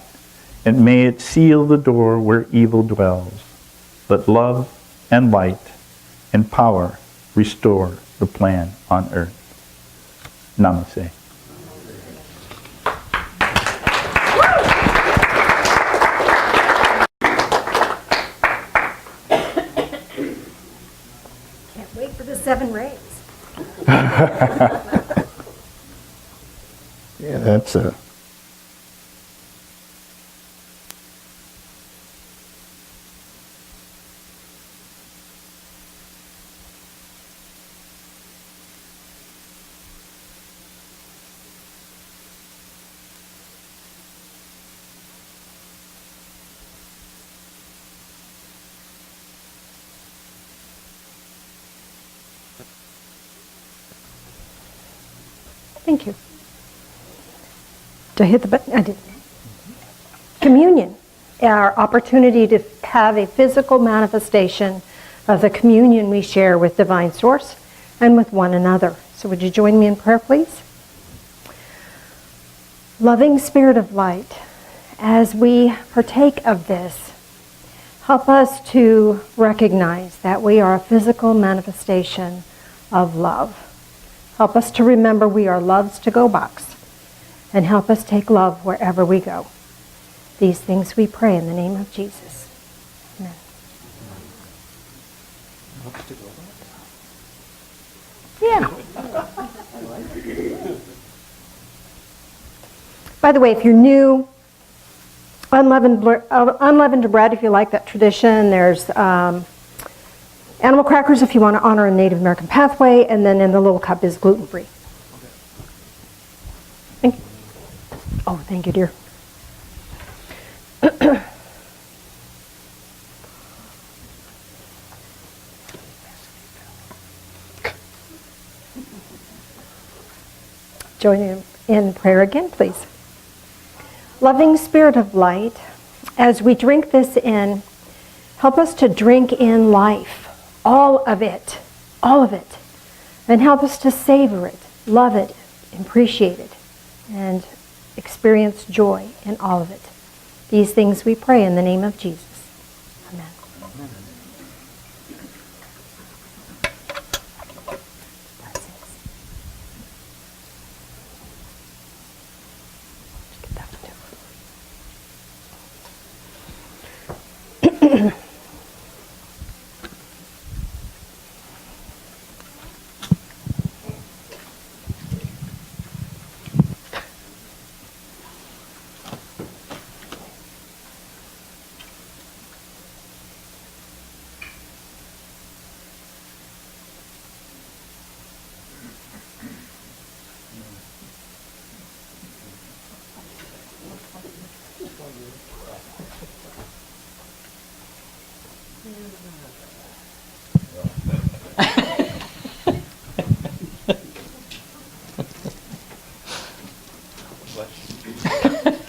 and may it seal the door where evil dwells. Let love and light and power restore the plan on earth. Namaste. Can't wait for the 7 rays. Yeah, that's a... Thank you. Did I hit the button? I did. Communion, our opportunity to have a physical manifestation of the communion we share with Divine Source and with one another. So would you join me in prayer, please? Loving Spirit of Light, as we partake of this, help us to recognize that we are a physical manifestation of love. Help us to remember we are love's to-go box, and help us take love wherever we go. These things we pray in the name of Jesus. Amen. Yeah. By the way, if you're new, unleavened bread, if you like that tradition, there's animal crackers if you want to honor a Native American pathway, and then in the little cup is gluten-free. Thank you. Oh, thank you, dear. Join in prayer again, please. Loving Spirit of Light, as we drink this in, help us to drink in life. All of it, and help us to savor it, love it, appreciate it, and experience joy in all of it. These things we pray in the name of Jesus. Amen.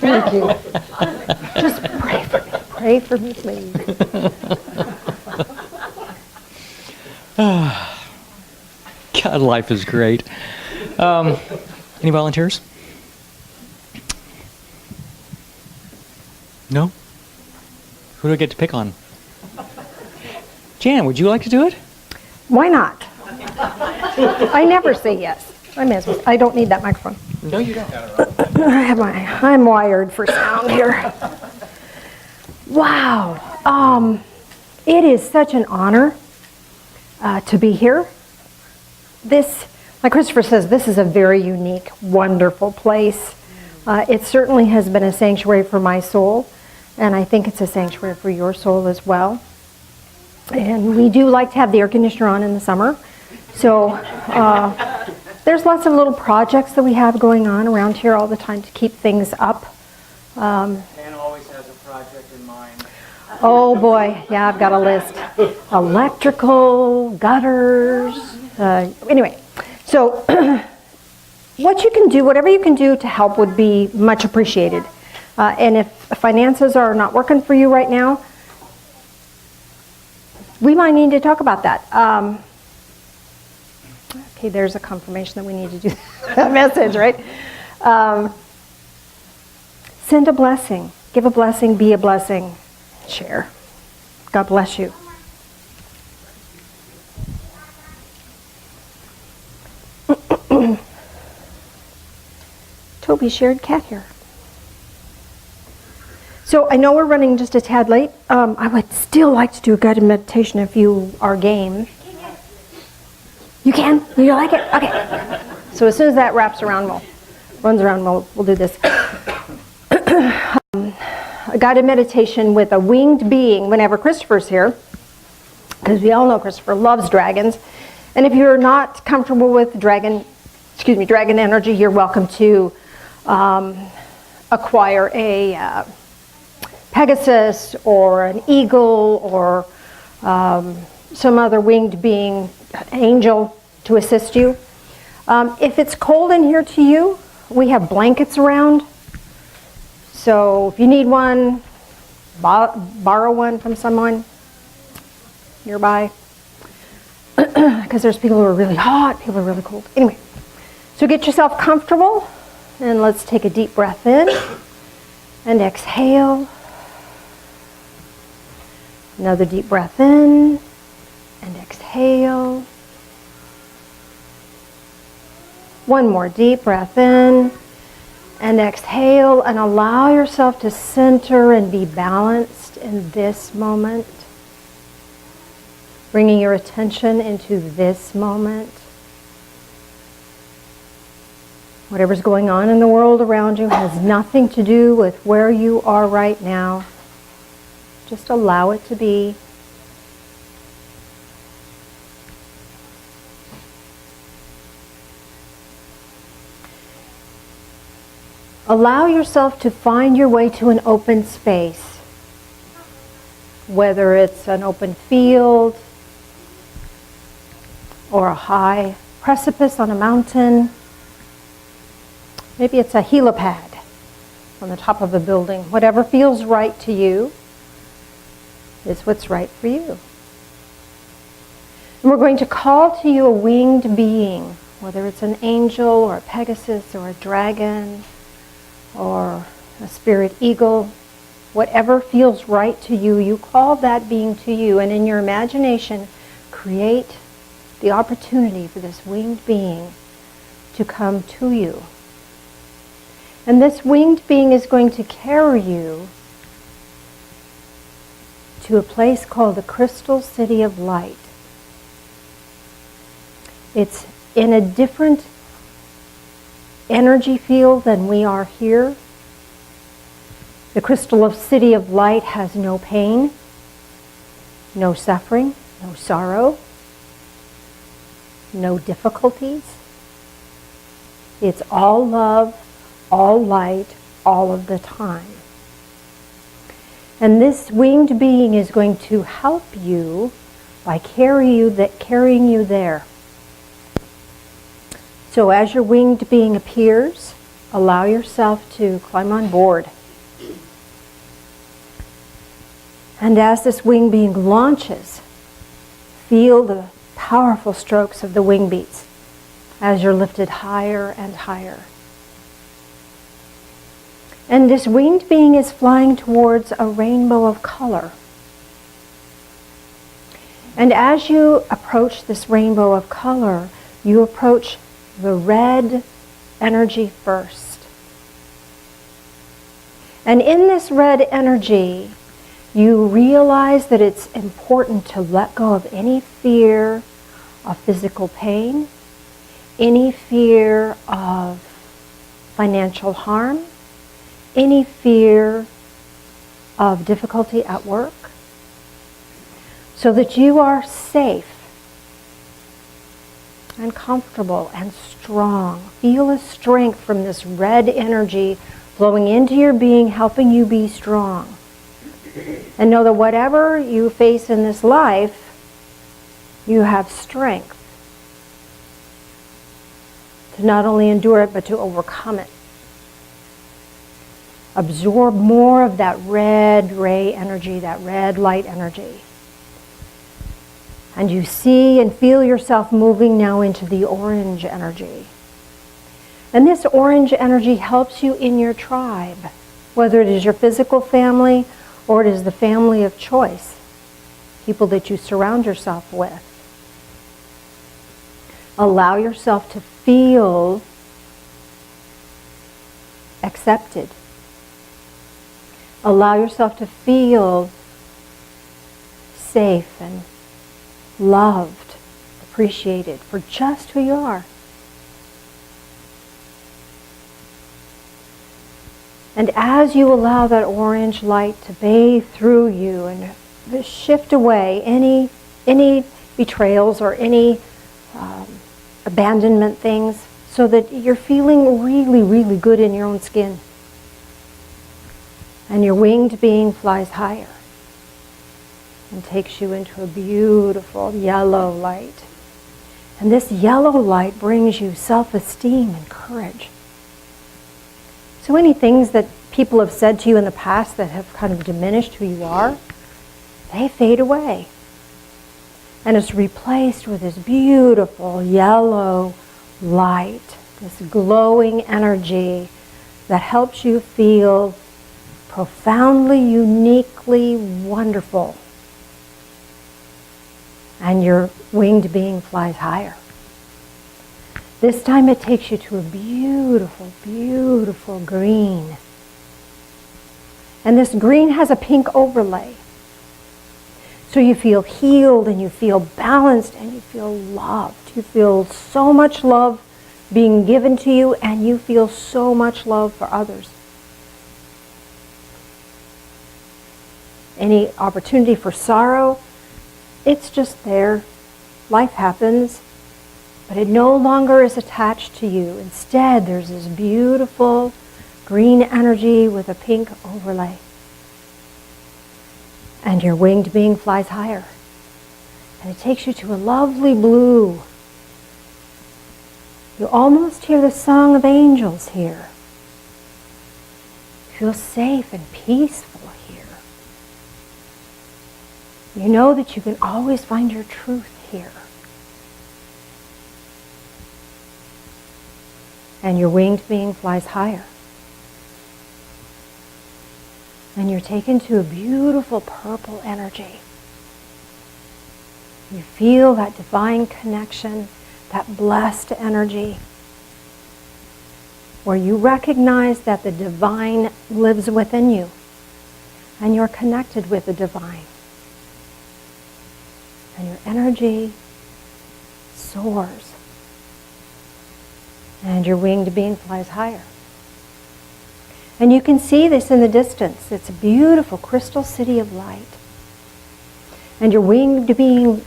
Thank you. Just pray for me. Pray for me, please. God, life is great. Any volunteers? No? Who do I get to pick on? Jan, would you like to do it? Why not? I never say yes. I may as well. I don't need that microphone. No, you don't. I'm wired for sound here. Wow. It is such an honor to be here. This, like Christopher says, this is a very unique, wonderful place. It certainly has been a sanctuary for my soul, and I think it's a sanctuary for your soul as well. And we do like to have the air conditioner on in the summer. So there's lots of little projects that we have going on around here all the time to keep things up. Ann always has a project in mind. Oh boy, yeah, I've got a list. Electrical, gutters, anyway. So what you can do, whatever you can do to help would be much appreciated. And if finances are not working for you right now, we might need to talk about that. Okay, there's a confirmation that we need to do that message, right? Send a blessing. Give a blessing, be a blessing. Share. God bless you. Toby shared cat hair. So I know we're running just a tad late. I would still like to do a guided meditation if you are game. You can? You like it? Okay. So as soon as that wraps around, runs around, we'll do this. A guided meditation with a winged being whenever Christopher's here, because we all know Christopher loves dragons. And if you're not comfortable with dragon energy, you're welcome to acquire a Pegasus or an eagle or some other winged being, angel, to assist you. If it's cold in here to you, we have blankets around. So if you need one, borrow one from someone nearby. Because there's people who are really hot, people who are really cold. Anyway, so get yourself comfortable and let's take a deep breath in and exhale. Another deep breath in and exhale. One more deep breath in and exhale, and allow yourself to center and be balanced in this moment. Bringing your attention into this moment. Whatever's going on in the world around you has nothing to do with where you are right now. Just allow it to be. Allow yourself to find your way to an open space, whether it's an open field or a high precipice on a mountain. Maybe it's a helipad on the top of a building. Whatever feels right to you is what's right for you. And we're going to call to you a winged being, whether it's an angel or a Pegasus or a dragon or a spirit eagle. Whatever feels right to you, you call that being to you, and in your imagination create the opportunity for this winged being to come to you. And this winged being is going to carry you to a place called the Crystal City of Light. It's in a different energy field than we are here. The Crystal City of Light has no pain, no suffering, no sorrow, no difficulties. It's all love, all light, all of the time. And this winged being is going to help you by carrying you there. So as your winged being appears, allow yourself to climb on board. And as this winged being launches, feel the powerful strokes of the wing beats as you're lifted higher and higher. And this winged being is flying towards a rainbow of color. And as you approach this rainbow of color, you approach the red energy first. And in this red energy, you realize that it's important to let go of any fear of physical pain, any fear of financial harm, any fear of difficulty at work, so that you are safe and comfortable and strong. Feel a strength from this red energy flowing into your being, helping you be strong. And know that whatever you face in this life, you have strength to not only endure it, but to overcome it. Absorb more of that red ray energy, that red light energy. And you see and feel yourself moving now into the orange energy. And this orange energy helps you in your tribe, whether it is your physical family or it is the family of choice, people that you surround yourself with. Allow yourself to feel accepted. Allow yourself to feel safe and loved, appreciated for just who you are. And as you allow that orange light to bathe through you and shift away any betrayals or any abandonment things, so that you're feeling really, really good in your own skin. And your winged being flies higher and takes you into a beautiful yellow light. And this yellow light brings you self-esteem and courage. So any things that people have said to you in the past that have kind of diminished who you are, they fade away. And it's replaced with this beautiful yellow light, this glowing energy that helps you feel profoundly, uniquely wonderful. And your winged being flies higher. This time it takes you to a beautiful, beautiful green. And this green has a pink overlay. So you feel healed and you feel balanced and you feel loved. You feel so much love being given to you and you feel so much love for others. Any opportunity for sorrow, it's just there. Life happens, but it no longer is attached to you. Instead, there's this beautiful green energy with a pink overlay. And your winged being flies higher. And it takes you to a lovely blue. You almost hear the song of angels here. You feel safe and peaceful here. You know that you can always find your truth here. And your winged being flies higher. And you're taken to a beautiful purple energy. You feel that divine connection, that blessed energy, where you recognize that the divine lives within you, and you're connected with the divine. And your energy soars. And your winged being flies higher. And you can see this in the distance. It's a beautiful crystal city of light. And your winged being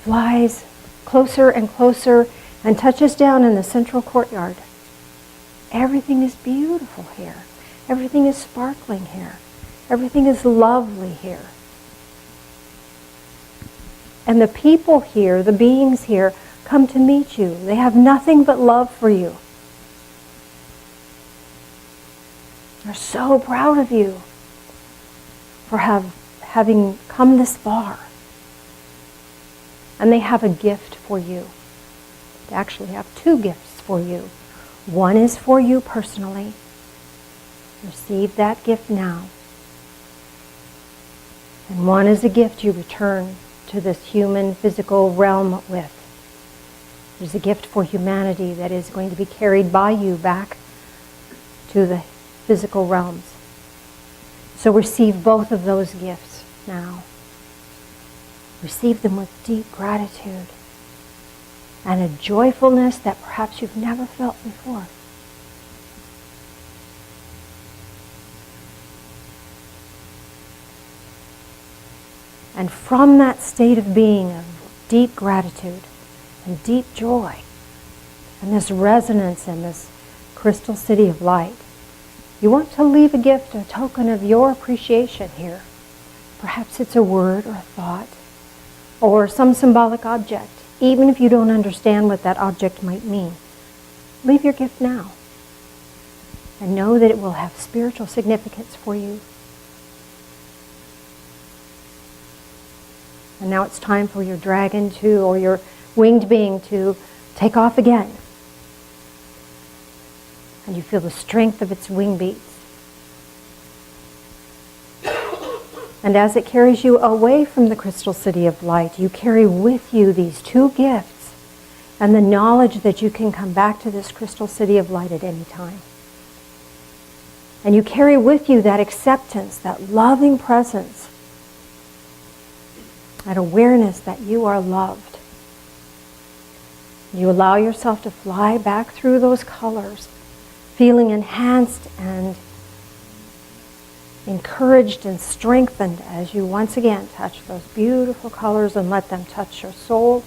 flies closer and closer and touches down in the central courtyard. Everything is beautiful here. Everything is sparkling here. Everything is lovely here. And the people here, the beings here, come to meet you. They have nothing but love for you. They're so proud of you for having come this far. And they have a gift for you. They actually have two gifts for you. One is for you personally. Receive that gift now. And one is a gift you return to this human physical realm with. There's a gift for humanity that is going to be carried by you back to the physical realms. So receive both of those gifts now. Receive them with deep gratitude and a joyfulness that perhaps you've never felt before. And from that state of being of deep gratitude and deep joy and this resonance in this crystal city of light, you want to leave a gift, a token of your appreciation here. Perhaps it's a word or a thought or some symbolic object, even if you don't understand what that object might mean. Leave your gift now and know that it will have spiritual significance for you. And now it's time for your dragon to, or your winged being to take off again. And you feel the strength of its wing beats. And as it carries you away from the crystal city of light, you carry with you these two gifts and the knowledge that you can come back to this crystal city of light at any time. And you carry with you that acceptance, that loving presence, that awareness that you are loved. You allow yourself to fly back through those colors, feeling enhanced and encouraged and strengthened as you once again touch those beautiful colors and let them touch your soul,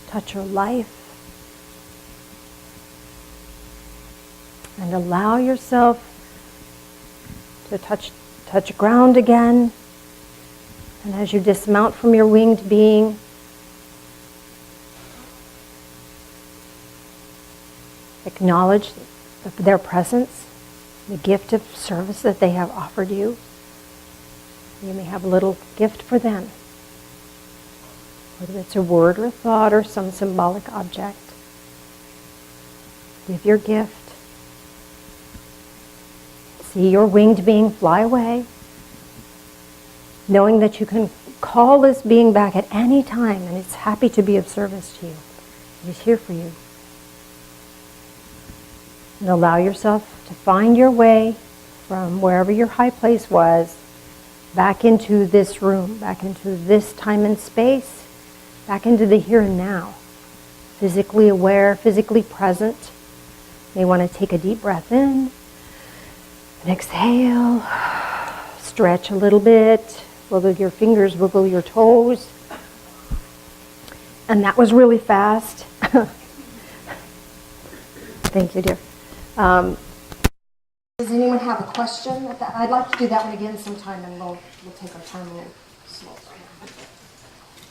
touch your life. And allow yourself to touch ground again. And as you dismount from your winged being, acknowledge their presence, the gift of service that they have offered you. You may have a little gift for them, whether it's a word or a thought or some symbolic object. Give your gift. See your winged being fly away, knowing that you can call this being back at any time and it's happy to be of service to you. It is here for you. And allow yourself to find your way from wherever your high place was back into this room, back into this time and space, back into the here and now. Physically aware, physically present. You may want to take a deep breath in and exhale. Stretch a little bit. Wiggle your fingers, wiggle your toes. And that was really fast. Thank you, dear. Does anyone have a question? I'd like to do that one again sometime, and we'll take our time a little slow.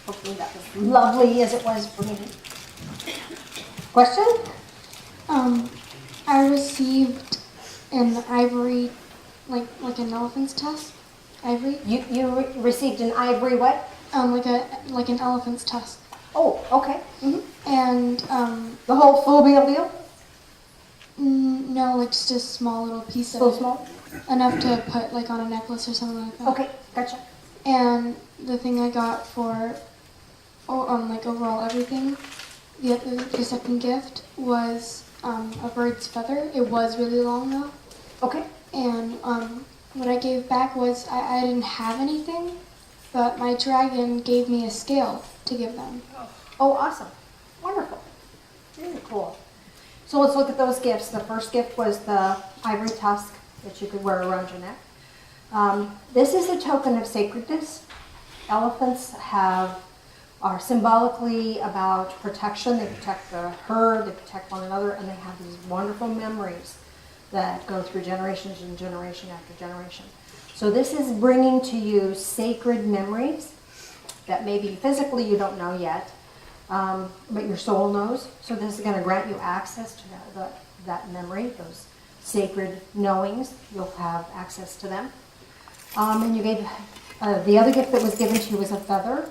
Hopefully that was lovely as it was for me. Question? I received an ivory, like an elephant's tusk. Ivory. You received an ivory what? Like an elephant's tusk. Oh, okay. Mm-hmm. And the whole full deal? No, like just a small little piece of So it. small? Enough to put like on a necklace or something like that. Okay, gotcha. And the thing I got for, like overall everything, the second gift was a bird's feather. It was really long though. Okay. And what I gave back was I didn't have anything, but my dragon gave me a scale to give them. Oh, awesome. Wonderful. Really cool. So let's look at those gifts. The first gift was the ivory tusk that you could wear around your neck. This is a token of sacredness. Elephants are symbolically about protection. They protect the herd, they protect one another, and they have these wonderful memories that go through generations and generation after generation. So this is bringing to you sacred memories that maybe physically you don't know yet, but your soul knows. So this is going to grant you access to that memory, those sacred knowings. You'll have access to them. And you gave, the other gift that was given to you was a feather.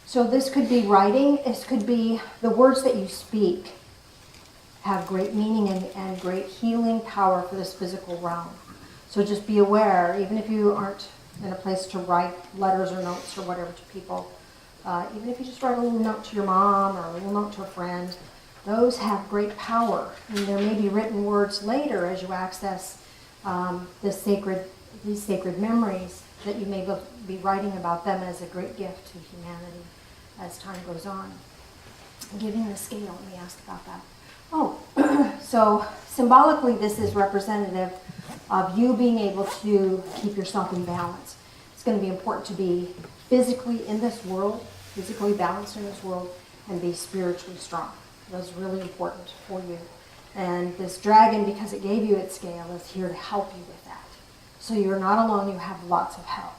So this could be writing. This could be the words that you speak have great meaning and great healing power for this physical realm. So just be aware, even if you aren't in a place to write letters or notes or whatever to people, even if you just write a little note to your mom or a little note to a friend, those have great power. And there may be written words later as you access these sacred memories that you may be writing about them as a great gift to humanity as time goes on. Giving the scale, let me ask about that. Oh, so symbolically this is representative of you being able to keep yourself in balance. It's going to be important to be physically in this world, physically balanced in this world, and be spiritually strong. That's really important for you. And this dragon, because it gave you its scale, is here to help you with that. So you're not alone, you have lots of help.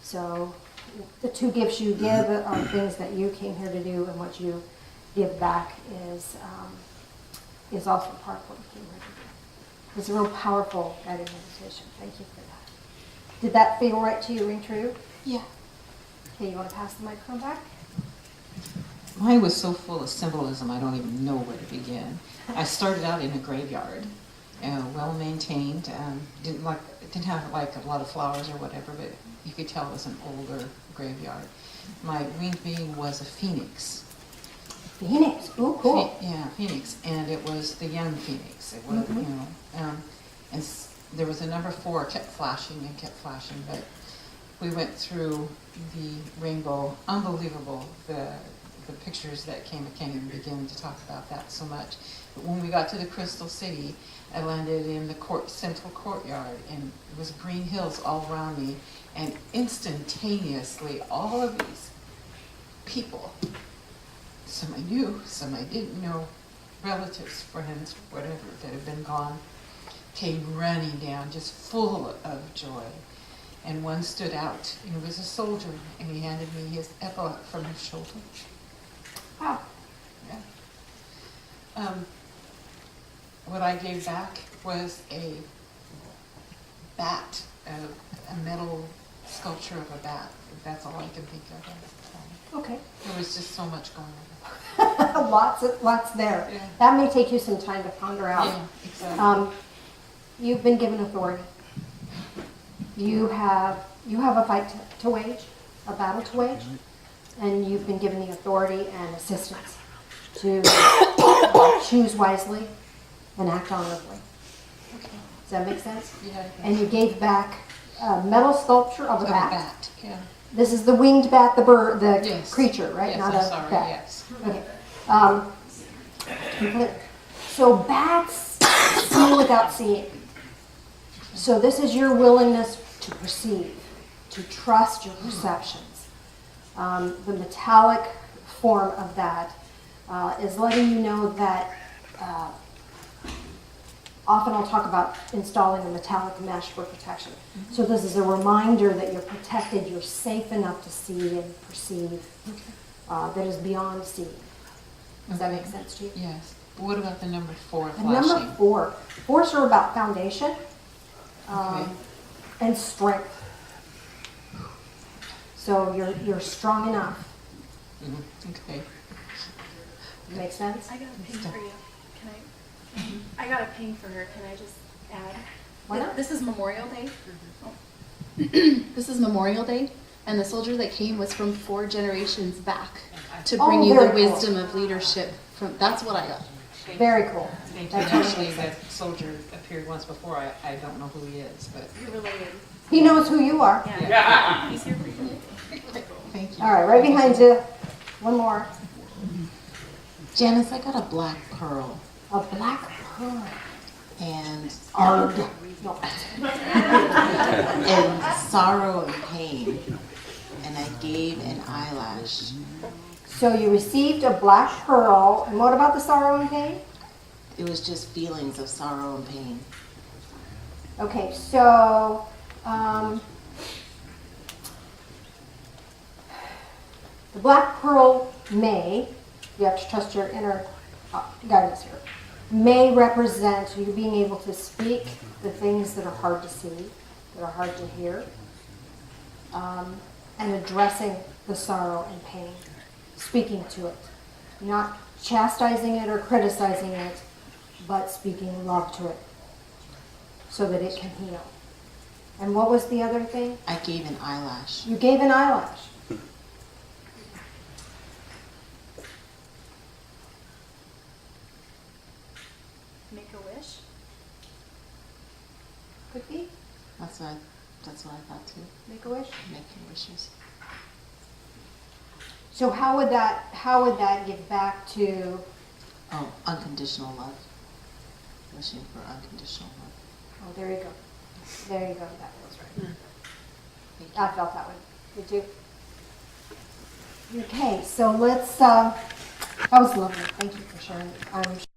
So the two gifts you give are things that you came here to do, and what you give back is also part of what you came here to do. It's a real powerful guided meditation. Thank you for that. Did that feel right to you, ring true? Yeah. Okay, you want to pass the microphone back? Mine was so full of symbolism, I don't even know where to begin. I started out in a graveyard, well maintained. Didn't have like a lot of flowers or whatever, but you could tell it was an older graveyard. My winged being was a phoenix. Phoenix. Ooh, cool. Phoenix, and it was the young phoenix. It was, there was a number 4, kept flashing, but we went through the rainbow, unbelievable, the pictures that came. I can't even begin to talk about that so much. But when we got to the Crystal City, I landed in the central courtyard, and it was green hills all around me, and instantaneously all of these people, some I knew, some I didn't know, relatives, friends, whatever, that had been gone, came running down, just full of joy. And one stood out, and he was a soldier, and he handed me his epaulette from his shoulder. Wow. Yeah. What I gave back was a bat, a metal sculpture of a bat. That's all I can think of at the time. Okay. There was just so much going on. Lots there. Yeah. That may take you some time to ponder out. Yeah, exactly. You've been given authority. You have a fight to wage, a battle to wage, and you've been given the authority and assistance to choose wisely and act honorably. Okay. Does that make sense? Yeah. And you gave back a metal sculpture of a Of a bat. bat, yeah. This is the winged bat, the bird, the Yes. creature, right? Yes, Not I'm a sorry, bat. yes. Okay. So bats see without seeing. So this is your willingness to perceive, to trust your perceptions. The metallic form of that is letting you know that often I'll talk about installing a metallic mesh for protection. So this is a reminder that you're protected, you're safe enough to see and perceive that is beyond seeing. Does that make sense to you? Yes. But what about the number 4 And flashing? number 4, 4s are about foundation Okay. and strength. So you're strong enough. Okay. Make sense? I got a ping for you. Can I? I got a ping for her. Can I just add? Why not? This is Memorial Day. This is Memorial Day, and the soldier that came was from 4 generations back to bring Oh, you the very cool. wisdom of leadership. That's what I got. Very cool. Thank you. That totally Actually, makes sense. that soldier appeared once before. I don't know who he is, but You're related. He knows who you are. Yeah. He's here for you. thank you. All right, right behind you. One more. Janice, I got a black pearl A black pearl. and Arg. No. and sorrow and pain, and I gave an eyelash. So you received a black pearl, and what about the sorrow and pain? It was just feelings of sorrow and pain. Okay, so the black pearl may, you have to trust your inner guidance here, may represent you being able to speak the things that are hard to see, that are hard to hear, and addressing the sorrow and pain, speaking to it, not chastising it or criticizing it, but speaking love to it so that it can heal. And what was the other thing? I gave an eyelash. You gave an eyelash. Make a wish. Could be. That's what I thought too. Make a wish. Making wishes. So how would that give back to? Oh, unconditional love. Wishing for unconditional love. Oh, there you go. There you go. That feels right. Thank you. I felt that way. Did you? Okay, so let's. That was lovely. Thank you for sharing. I'm